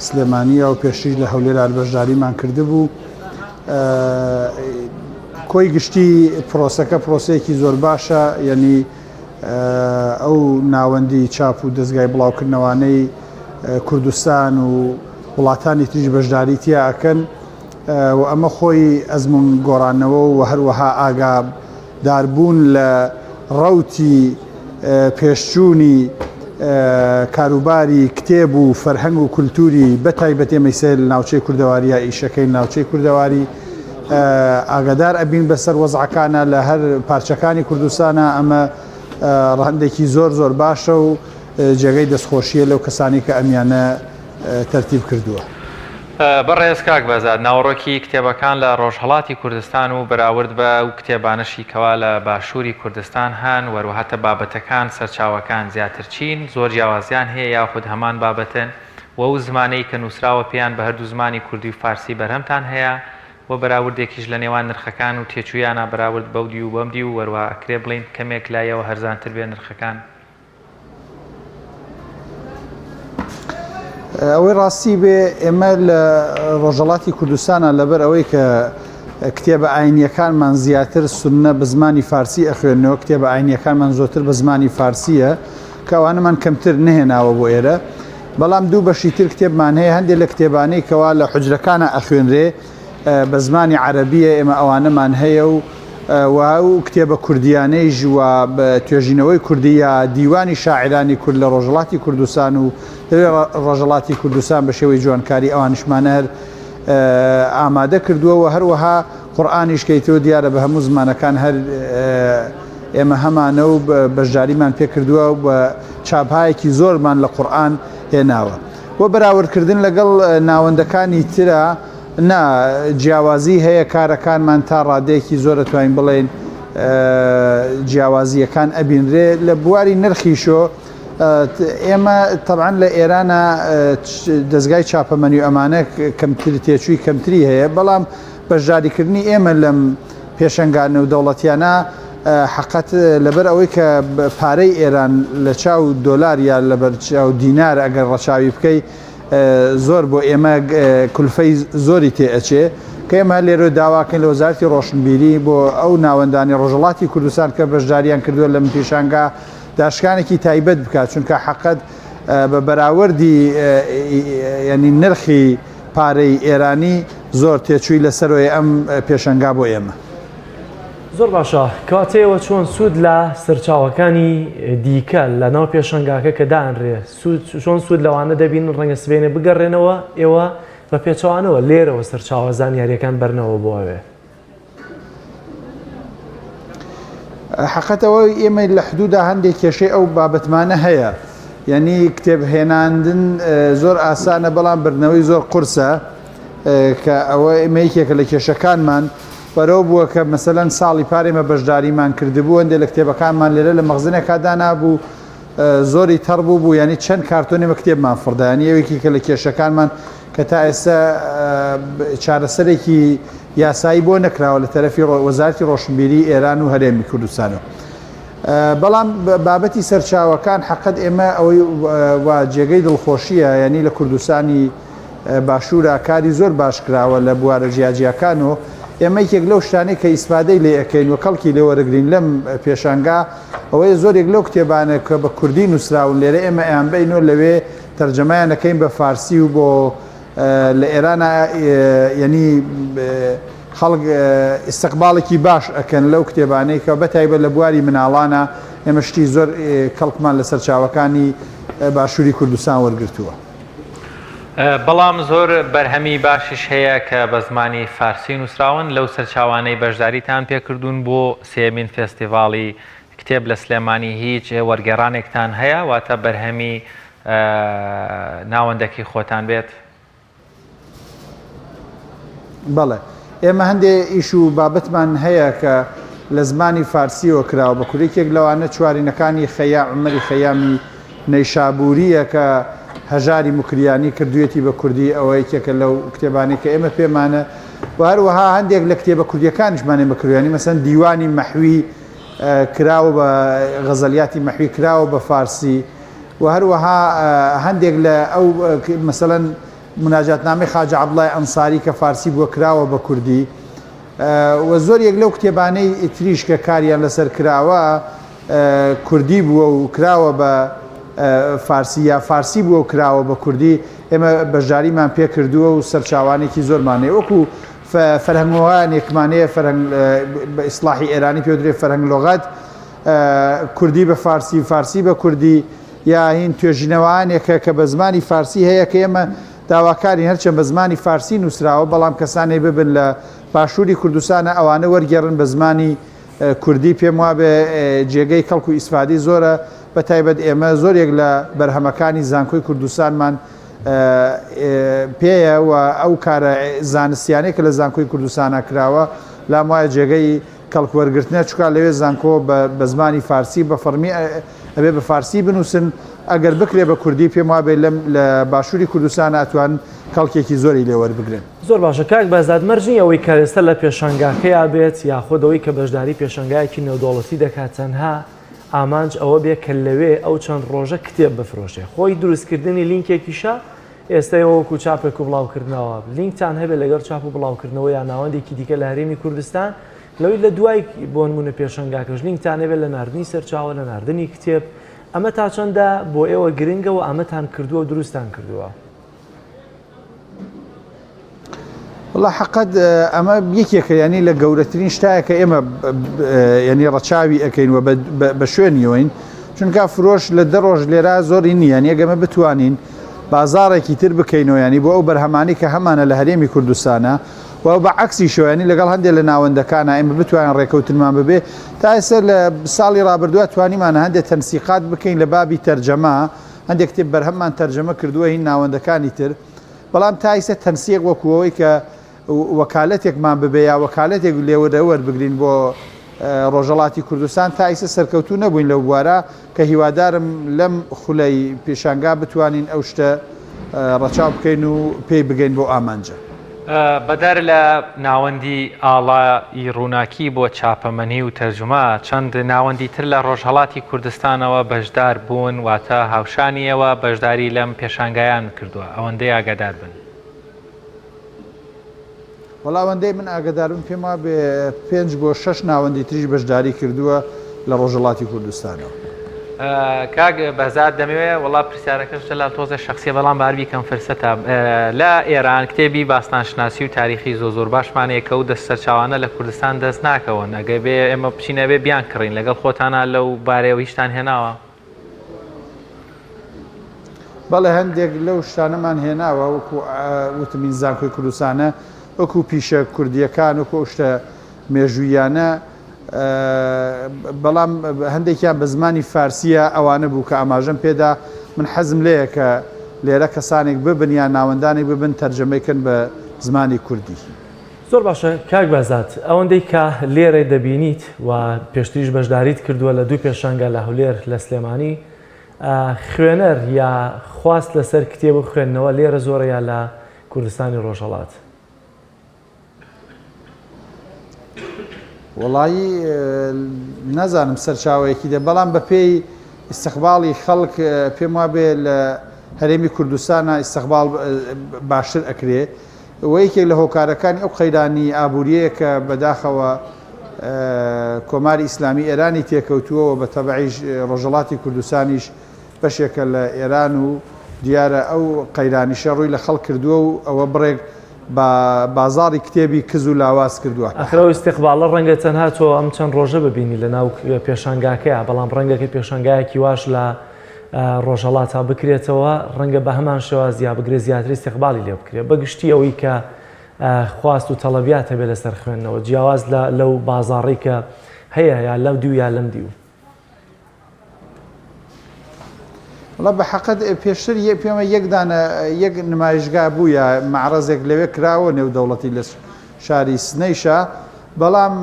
سلێمانیە و پێشتر لە هەولێرا بەشداریمان کردبوو. کۆی گشتی پرۆسەکە پرۆسەیەکی زۆر باشە، یعنی ئەو ناوەندی چاپ و دەستگای بڵاوکردنەوانەی کوردستان و وڵاتانی تریش بەشداری تیا ئەکەن و ئەمە خۆی ئەزمون گۆڕانەوە و هەروەها ئاگاداربوون لە ڕەوتی پێشچوونی کاروباری کتێب و فەرهەنگ و کولتوری بەتایبەت ئێمەی سێ لە ناوچەی کوردەواریە ئیشەکەی ناوچەی کوردەواری ئاگادار ئەبین بەسەر وەزعەکانە لە هەر پارچەکانی کوردستانە. ئەمە ڕەهندێکی زۆر زۆر باشە و جێگەی دەستخۆشیە لەو کەسانی کە ئەمیانە تەرتیب کردووە. بەڕێز کاک بەزاد ناوڕۆکی کتێبەکان لە ڕۆژهەڵاتی کوردستان و بەراورد بە و کتێبانەشی کەوا لە باشووری کوردستان هەن وەروهاتە بابەتەکان سەرچاوەکان زیاتر چین زۆر جیاوازیان هەیە یاخود هەمان بابەتن و ئەو زمانەی کە نووسراوە پێیان بە هەردوو زمانی کوردی و فارسی بەرهەمتان هەیە و بەراوردێکیش لە نێوان نرخەکان و تێچوویانە بەراورد بەودی و بەمدی و وەروە ئەکرێ بڵین کەمێک لایەوە هەرزانتر بێ نرخەکان. ئەوەی ڕاستی بێ ئێمە لە ڕۆژهەڵاتی کوردستانە لەبەر ئەوەی کە کتێبە ئاینیەکانمان زیاتر سونە بە زمانی فارسی ئەخوێنەوە، کتێبە ئاینیەکانمان زۆرتر بە زمانی فارسیە کە ئەوانەمان کەمتر نهێناوە بۆ ئێرە. بەڵام دوو بەشی تر کتێبمان هەیە، هەندێک لە کتێبانەی کەوا لە حوجرەکانە ئەخوێنرێ بە زمانی عەرەبیە ئێمە ئەوانەمان هەیە و کتێبە کوردیانەی ژوە بە توێژینەوەی کوردیە دیوانی شاعرانی کورد لە ڕۆژهەڵاتی کوردستان و ڕۆژهەڵاتی کوردستان بە شێوەی جوانکاری ئەوانشمانە هەر ئامادە کردووە و هەروەها قورئانیشکەیتەوە دیارە بە هەموو زمانەکان هەر ئێمە هەمانە و بەشداریمان پێ کردووە و بە چاپایەکی زۆرمان لە قورئان هێناوە. بۆ بەراوردکردن لەگەڵ ناوەندەکانی ترە جیاوازی هەیە کارەکانمان تا ڕادەیەکی زۆر دەتوانین بڵێن جیاوازیەکان ئەبینرێ لە بواری نرخیشۆ. ئێمە طبعاً لە ئێرانە دەستگای چاپەمەنی و ئەمانە کەمتر تێچووی کەمتری هەیە، بەڵام بەشداریکردنی ئێمە لەم پێشەنگان و دەوڵەتیانە حقت لەبەر ئەوەی کە پارەی ئێران لە چاو دۆلار یا لەبەر چاو دینار ئەگەر ڕەچاوی بکەی زۆر بۆ ئێمە کولفەی زۆری تێئەچێ کە ئێمە لێرە داواکەین لە وەزارەتی ڕۆشنبیری بۆ ئەو ناوەندانی ڕۆژهەڵاتی کوردستان کە بەشداریان کردووە لەم پێشانگا داشکانێکی تایبەت بکات، چونکە حقت بە بەراوردی ینی نرخی پارەی ئێرانی زۆر تێچووی لەسەرۆی ئەم پێشەنگا بۆ ئێمە. زۆر باشە کاتەوە چۆن سوود لە سەرچاوەکانی دیکە لە ناو پێشەنگاکە کە دانرێ چۆن سوود لەوانە دەبین ڕەنگە سبێنێ بگەڕێنەوە ئێوە بە پێچوانەوە لێرەوە سەرچاوە زانیاریەکان بەرنەوە بۆ ئەوێ. حقەتەوە ئێمە لە حدودا هەندێک کێشەی ئەو بابەتمانە هەیە، یعنی کتێب هێناندن زۆر ئاسانە بەڵام بردنەوەی زۆر قورسە. کە ئەوە ئێمەیەکێکە لە کێشەکانمان بەرەو بووە کە مەسەلەن ساڵی پارێمە بەشداریمان کردبوو هەندێک لە کتێبەکانمان لێرە لە مەخزنێکدا نابوو زۆری تەڕ بوو ینی چەند کارتۆنێمە کتێبمان فڕدایانی ئەوێکی کە لە کێشەکانمان کە تا ئێستا چارەسەرێکی یاسایی بۆ نەکراوە لە تەرەفی وەزارەتی ڕۆشنبیری ئێران و هەرێمی کوردستانەوە. بەڵام بابەتی سەرچاوەکان حەقەت ئێمە ئەوەی جێگەی دڵخۆشیە ینی لە کوردستانی باشوورە کاری زۆر باش کراوە لە بوارە جیاجیەکانەوە ئێمە یەک لەو شتانەی کە ئیسپادەی لێ ئەەکەین و کەڵکی لێوەرەگرین لەم پێشانگا ئەوەیە زۆرێک لەو کتێبانە کە بە کوردی نووسراون لێرە ئێمە ئەیانبینەوە لەوێ تەرجەمایانەکەین بە فارسی و بۆ لە ئێرانە ینی خەڵک ئستقباڵێکی باش ئەکەن لەو کتێبانەی کە بەتایبەت لە بواری مناڵانە ئێمە شتی زۆر کەڵکمان لە سەرچاوەکانی باشووری کوردستان وەرگرتووە. بەڵام زۆر بەرهەمی باشش هەیە کە بە زمانی فارسی نووسراون لەو سەرچاوانەی بەشداریتان پێکردوون بۆ سێمین فێستیڤاڵی کتێب لە سلێمانی هیچ وەرگێڕانێکتان هەیە واتە بەرهەمی ناوەندەکی خۆتان بێت؟ بەڵێ ئێمە هەندێ ئیش و بابەتمان هەیە کە لە زمانی فارسیەوە کراوە بە کوردێکێک لەوانە چوارینەکانی خەیام عومەری خەیامی نەیشابووریە کە هەژاری مکریانی کردوێتی بە کوردی ئەوە یەکێکە لەو کتێبانی کە ئێمە پێمانە و هەروەها هەندێک لە کتێبە کوردیەکانیشمانێ بەکروانی مەسەن دیوانی مەحوی کراوە بە غەزەلیاتی مەحوی کراوە بە فارسی و هەروەها هەندێک لە ئەو مەسەلەن مناجاتنامەی خاجە عەبدوڵای ئەنساری کە فارسی بووە کراوە بە کوردی و زۆرێک لەو کتێبانەی ئیتریش کە کاریان لەسەر کراوە کوردی بووە و کراوە بە فارسی یا فارسی بووە و کراوە بە کوردی ئێمە بەشداریمان پێ کردووە و سەرچاوانێکی زۆرمانەیە وەکو فەرهەنگەوەیانێکمانەیە بە ئیسلاحی ئێرانی پێ درێ فەرهەنگ لۆغەت کوردی بە فارسی فارسی بە کوردی یا هین توێژینەوەیانێکە کە بە زمانی فارسی هەیە کە ئێمە داواکاری هەرچەند بە زمانی فارسی نووسراوە بەڵام کەسانێ ببن لە باشووری کوردستانە ئەوانە وەرگێڕن بە زمانی کوردی پێم وابێ جێگەی کەڵک و ئیسفادی زۆرە بە تایبەت ئێمە زۆرێک لە بەرهەمەکانی زانکۆی کوردستانمان پێیە و ئەو کارە زانستیانەیە کە لە زانکۆی کوردستانە کراوە لام وایە جێگەی کەڵک وەرگرتنە چکار لەوێ زانکۆ بە زمانی فارسی بە فەرمی ئەبێ بە فارسی بنووسن ئەگەر بکرێ بە کوردی پێم وابێ لە باشووری کوردستان ئەتوان کەڵکێکی زۆری لێوەربگرن. زۆر باشە کاک بەزاد مەرجی ئەوەی کارێستا لە پێشانگاکەیا بێت یاخۆدەوەی کە بەشداری پێشانگایەکی نێودوڵەتی دەکات تەنها ئامانج ئەوە بێ کە لەوێ ئەو چەند ڕۆژە کتێب بفرۆشێ خۆی دروستکردنی لینکێکیشە ئێستا وەکو چاپێک و بڵاوکردنەوە لینکتان هەبێت لەگەڵ چاپ و بڵاوکردنەوە یا ناوەندێکی دیکە لە هەرێمی کوردستان لەوەی لە دوای بۆ نمونە پێشەنگاکەش لینکتان هەبێت لە ناردنی سەرچاوە لە ناردنی کتێب ئەمە تا چەندە بۆ ئێوە گرنگەوە ئەمەتان کردووە و دروستان کردووە؟ والله حقت ئەمە یەکێکە ینی لە گەورەترین شتایە کە ئێمە ینی ڕەچاوی ئەەکەین و بە شوێنیەوەین چونکە فرۆش لە دە ڕۆژ لێرە زۆری نییە یەگەمە بتوانین بازارێکی تر بکەینەوە ینی بۆ ئەو بەرهەمانی کە هەمانە لە هەرێمی کوردستانە و بە عکسی شوێنی لەگەڵ هەندێک لە ناوەندەکانە ئێمە بتوانین ڕێکەوتنمان ببێ تا ئێستا لە ساڵی ڕابردووە توانیمانە هەندێک تەنسیقات بکەین لە بابی تەرجەمە هەندێک کتێب بەرهەممان تەرجەمە کردووە هین ناوەندەکانی تر بەڵام تا ئێستا تەنسیق وەکوەوەی کە وەکالەتێکمان ببێ یا وەکالەتێک لێوەدەوەربگرین بۆ ڕۆژەڵاتی کوردستان تا ئیسە سەرکەوتو نەبووین لەو بوارە کە هیوادارم لەم خولەی پێشانگا بتوانین ئەو شتە ڕەچاو بکەین و پێی بگەین بۆ ئامانجە. بەدار لە ناوەندی ئاڵایی ڕووناکی بۆ چاپەمەنی و تەرجمە چەند ناوەندی تر لە ڕۆژهەڵاتی کوردستانەوە بەشدار بوون واتە هاوشانیەوە بەشداری لەم پێشانگایان کردووە ئەوەندەی ئاگادار بن. وەڵاوەندەی من ئاگدارم پێم وا بێ 5 بۆ 6 ناوەندی تریش بەشداری کردووە لە ڕۆژهڵاتی کوردستانەوە. کاک بەزاد دەمەوێت وڵا پرسیارەکەشتە لە تۆزە شخصیە بەڵام باربی کەم فرسەتە لە ئێران کتێبی باستانشناسی و تاریخی زۆر باشمانەیە کە و دەست سەرچاوانە لە کوردستان دەست ناکەون ئەگەر بێ ئێمە بچینەوێ بیان کڕین لەگەڵ خۆتانە لەو بارەیەوە هیچتان هێناوە؟ بەڵێ هەندێک لەو شتانەمان هێناوە وەکو وتمین زانکۆی کوردستانە وەکو پیشە کوردیەکان وەکو شتە مێژوویانە بەڵام هەندێکیان بە زمانی فارسیە ئەوانە بوو کە ئاماژەم پێدا من حەزم لەیە کە لێرە کەسانێک ببن یان ناوەندانێک ببن تەرجەمەیکەن بە زمانی کوردی. زۆر باشە کاک بەزات ئەوەندەی کە لێرە دەبینیت و پێشتریش بەشداریت کردووە لە دوو پێشانگە لە هەولێر لە سلێمانی خوێنەر یا خواست لەسەر کتێب و خوێندنەوە لێرە زۆرە یا لە کوردستانی ڕۆژهەڵات. وڵایی نازانم سەرچاوەیەکی دە بەڵام بە پێی ئیستیقباڵی خەڵک پێم وابێ لە هەرێمی کوردستانە ئیستیقبال باشتر ئەکرێ وەیەکێک لە هۆکارەکانی ئەو قەیرانی ئابوووریەیە کە بەداخەوە کۆماری ئیسلامی ئێرانی تێکەوتووەوە بە تەبعیش ڕۆژهەڵاتی کوردستانیش بەشێکە لە ئێران و دیارە ئەو قەیرانیشە ڕووی لە خەڵک کردووە و ئەوە بڕێک بازاری کتێبی کز و لاواز کردووە. ئەخرەوە ئیستیقباڵە ڕەنگە تەنها تۆ ئەم چەند ڕۆژە ببینی لە ناو پێشانگاکەیە بەڵام ڕەنگەکە پێشانگایەکی واش لە ڕۆژهەڵاتە بکرێتەوە ڕەنگە بە هەمان شێواز یا بگرێ زیاتر ئیستیقبالی لێ بکرێت بەگشتی ئەوەی کە خواست و تەڵەبیات هەبێت لەسەر خوێندنەوە جیاواز لەو بازاڕی کە هەیە یا لەو دیو یا لەم دیو. وڵا بە حەقەت پێشتر پێمە یەک نمایشگا بووە معرەزێک لەوێ کراوە نێودەوڵەتی لە شاری سنەیشە بەڵام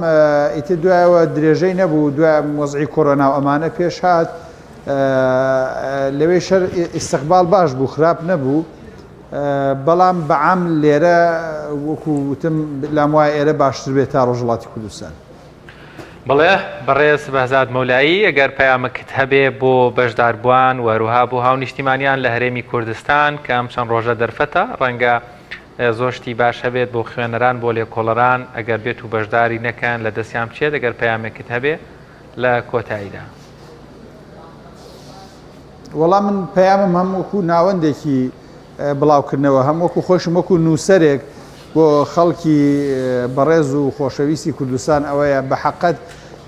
ئیتر دوایەوە درێژەی نەبوو دوای وەزعی کۆرۆنا و ئەمانە پێش هات لەوێ شەر ئیستیقبال باش بوو خراپ نەبوو بەڵام بەعام لێرە وەکوتم لام وایە ئێرە باشتر بێت تا ڕۆژهەڵاتی کوردستان. بڵێ بەڕێز بەهزاد مەولایی ئەگەر پەیامەکت هەبێ بۆ بەشداربووان وەروها بۆ هاونیشتیمانیان لە هەرێمی کوردستان کە ئەم چەند ڕۆژە دەرفەتە ڕەنگە زۆشتی باش هەبێت بۆ خوێنەران بۆ لێکۆڵەران ئەگەر بێت و بەشداری نەکەن لە دەستیان بچێت ئەگەر پەیامێکت هەبێ لە کۆتاییدا. وەڵام من پەیامم هەم وەکو ناوەندێکی بڵاوکردنەوە هەم وەکو خۆشم وەکو نووسەرێک بۆ خەڵکی بەڕێز و خۆشەویستی کوردستان ئەوەیە بە حەقەت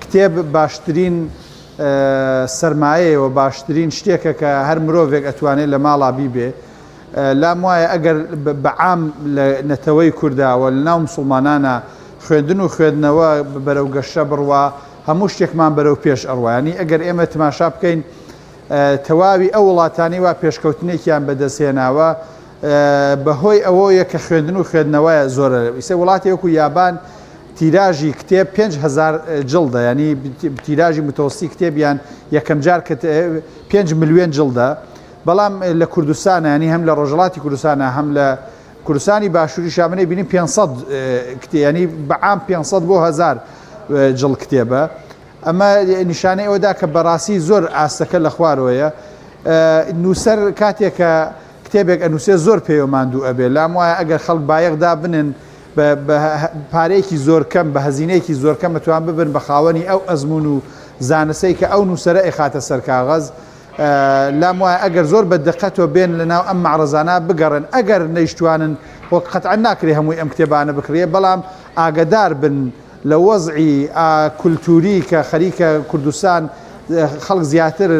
کتێب باشترین سەرمایەوە باشترین شتێکە کە هەر مرۆڤێک ئەتوانێت لە ماڵا بیبێ لام وایە ئەگەر بەعام لە نەتەوەی کورداوە لە ناو مسڵمانانە خوێندن و خوێندنەوە بەرەو گەشە بڕوا هەموو شتێکمان بەرەو پێش ئەڕوایانی ئەگەر ئێمە تماشا بکەین تەواوی ئەو وڵاتانی وا پێشکەوتنێکیان بەدەستێناوە بەهۆی ئەوەیە کە خوێندن و خوێندنەوەیە زۆرە ئیسە وڵاتی وەکو یابان تیراژی کتێب 5,000 جڵدە ینی تیراژی متەوەستی کتێبیان یەکەم جار 5 ملیۆن جڵدە بەڵام لە کوردستانە ینی هەم لە ڕۆژهەڵاتی کوردستانە هەم لە کوردستانی باشووری شامنەی بینیم 500 ینی بەعام 500 بۆ 1000 جڵ کتێبە ئەمە نیشانەی ئەوەدا کە بەڕاستی زۆر ئاستەکە لە خوارەوەیە نووسەر کاتێکە کتێبێک ئەنووسێ زۆر پێوەماندوو ئەبێ لام وایە ئەگەر خەڵک بایەخدا بنن بە پارەیەکی زۆر کەم بە هەزینەیەکی زۆر کەم ئەتوان ببن بە خاوەنی ئەو ئەزمون و زانسەی کە ئەو نووسەرە ئێخاتە سەر کاغەز لام وایە ئەگەر زۆر بە دقەتەوە بێن لەناو ئەم معرەزانە بگەڕن ئەگەر نەیشتوانن وە قەتعا ناکرێ هەمووی ئەم کتێبانە بکرێ بەڵام ئاگدار بن لە وەزعی کولتوری کە خەریکە کوردستان خەڵک زیاتر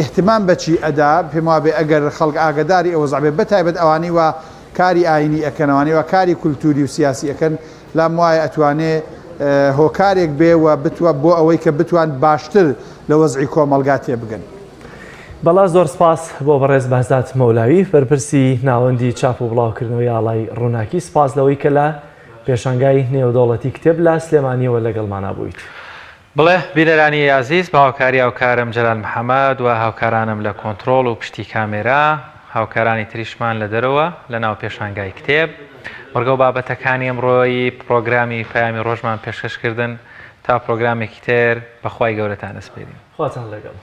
احتمام بەچی ئەدا پێم وابێ ئەگەر خەڵک ئاگداری ئەوە زعبێ بەتایبەت ئەوانی وا کاری ئاینی ئەکەنەوەی و کاری کولتوری و سیاسی ئەکەن لام وایە ئەتوانێ هۆکارێک بێ و بتوە بۆ ئەوەی کە بتوان باشتر لە وەزعی کۆمەلگا تێبگەن. بەڵا زۆر سپاس بۆ بەڕێز بەهزاد مەولایی بەرپرسی ناوەندی چاپ و بڵاوکردنەوەی ئاڵای ڕووناکی سپاس لەوەی کە لە پێشانگای نێودەوڵەتی کتێب لە سلێمانیەوە لەگەڵمانە بوویت. بڵێ بینەرانی عزیز بە هاوکاری هاوکارم جەلال محەممەد و هاوکارانم لە کۆنتترۆل و پشتی کامێرا هاوکارانی تریشمان لە دەرەوە لە ناو پێشانگای کتێب وەرگە و بابەتەکانی ئەمڕۆیی پرۆگرامی پەیامی ڕۆژمان پێشکەشکردن تا پرۆگرامێکی تر بەخوای گەورەتان دەسپێرین. خواتان لەگەڵ.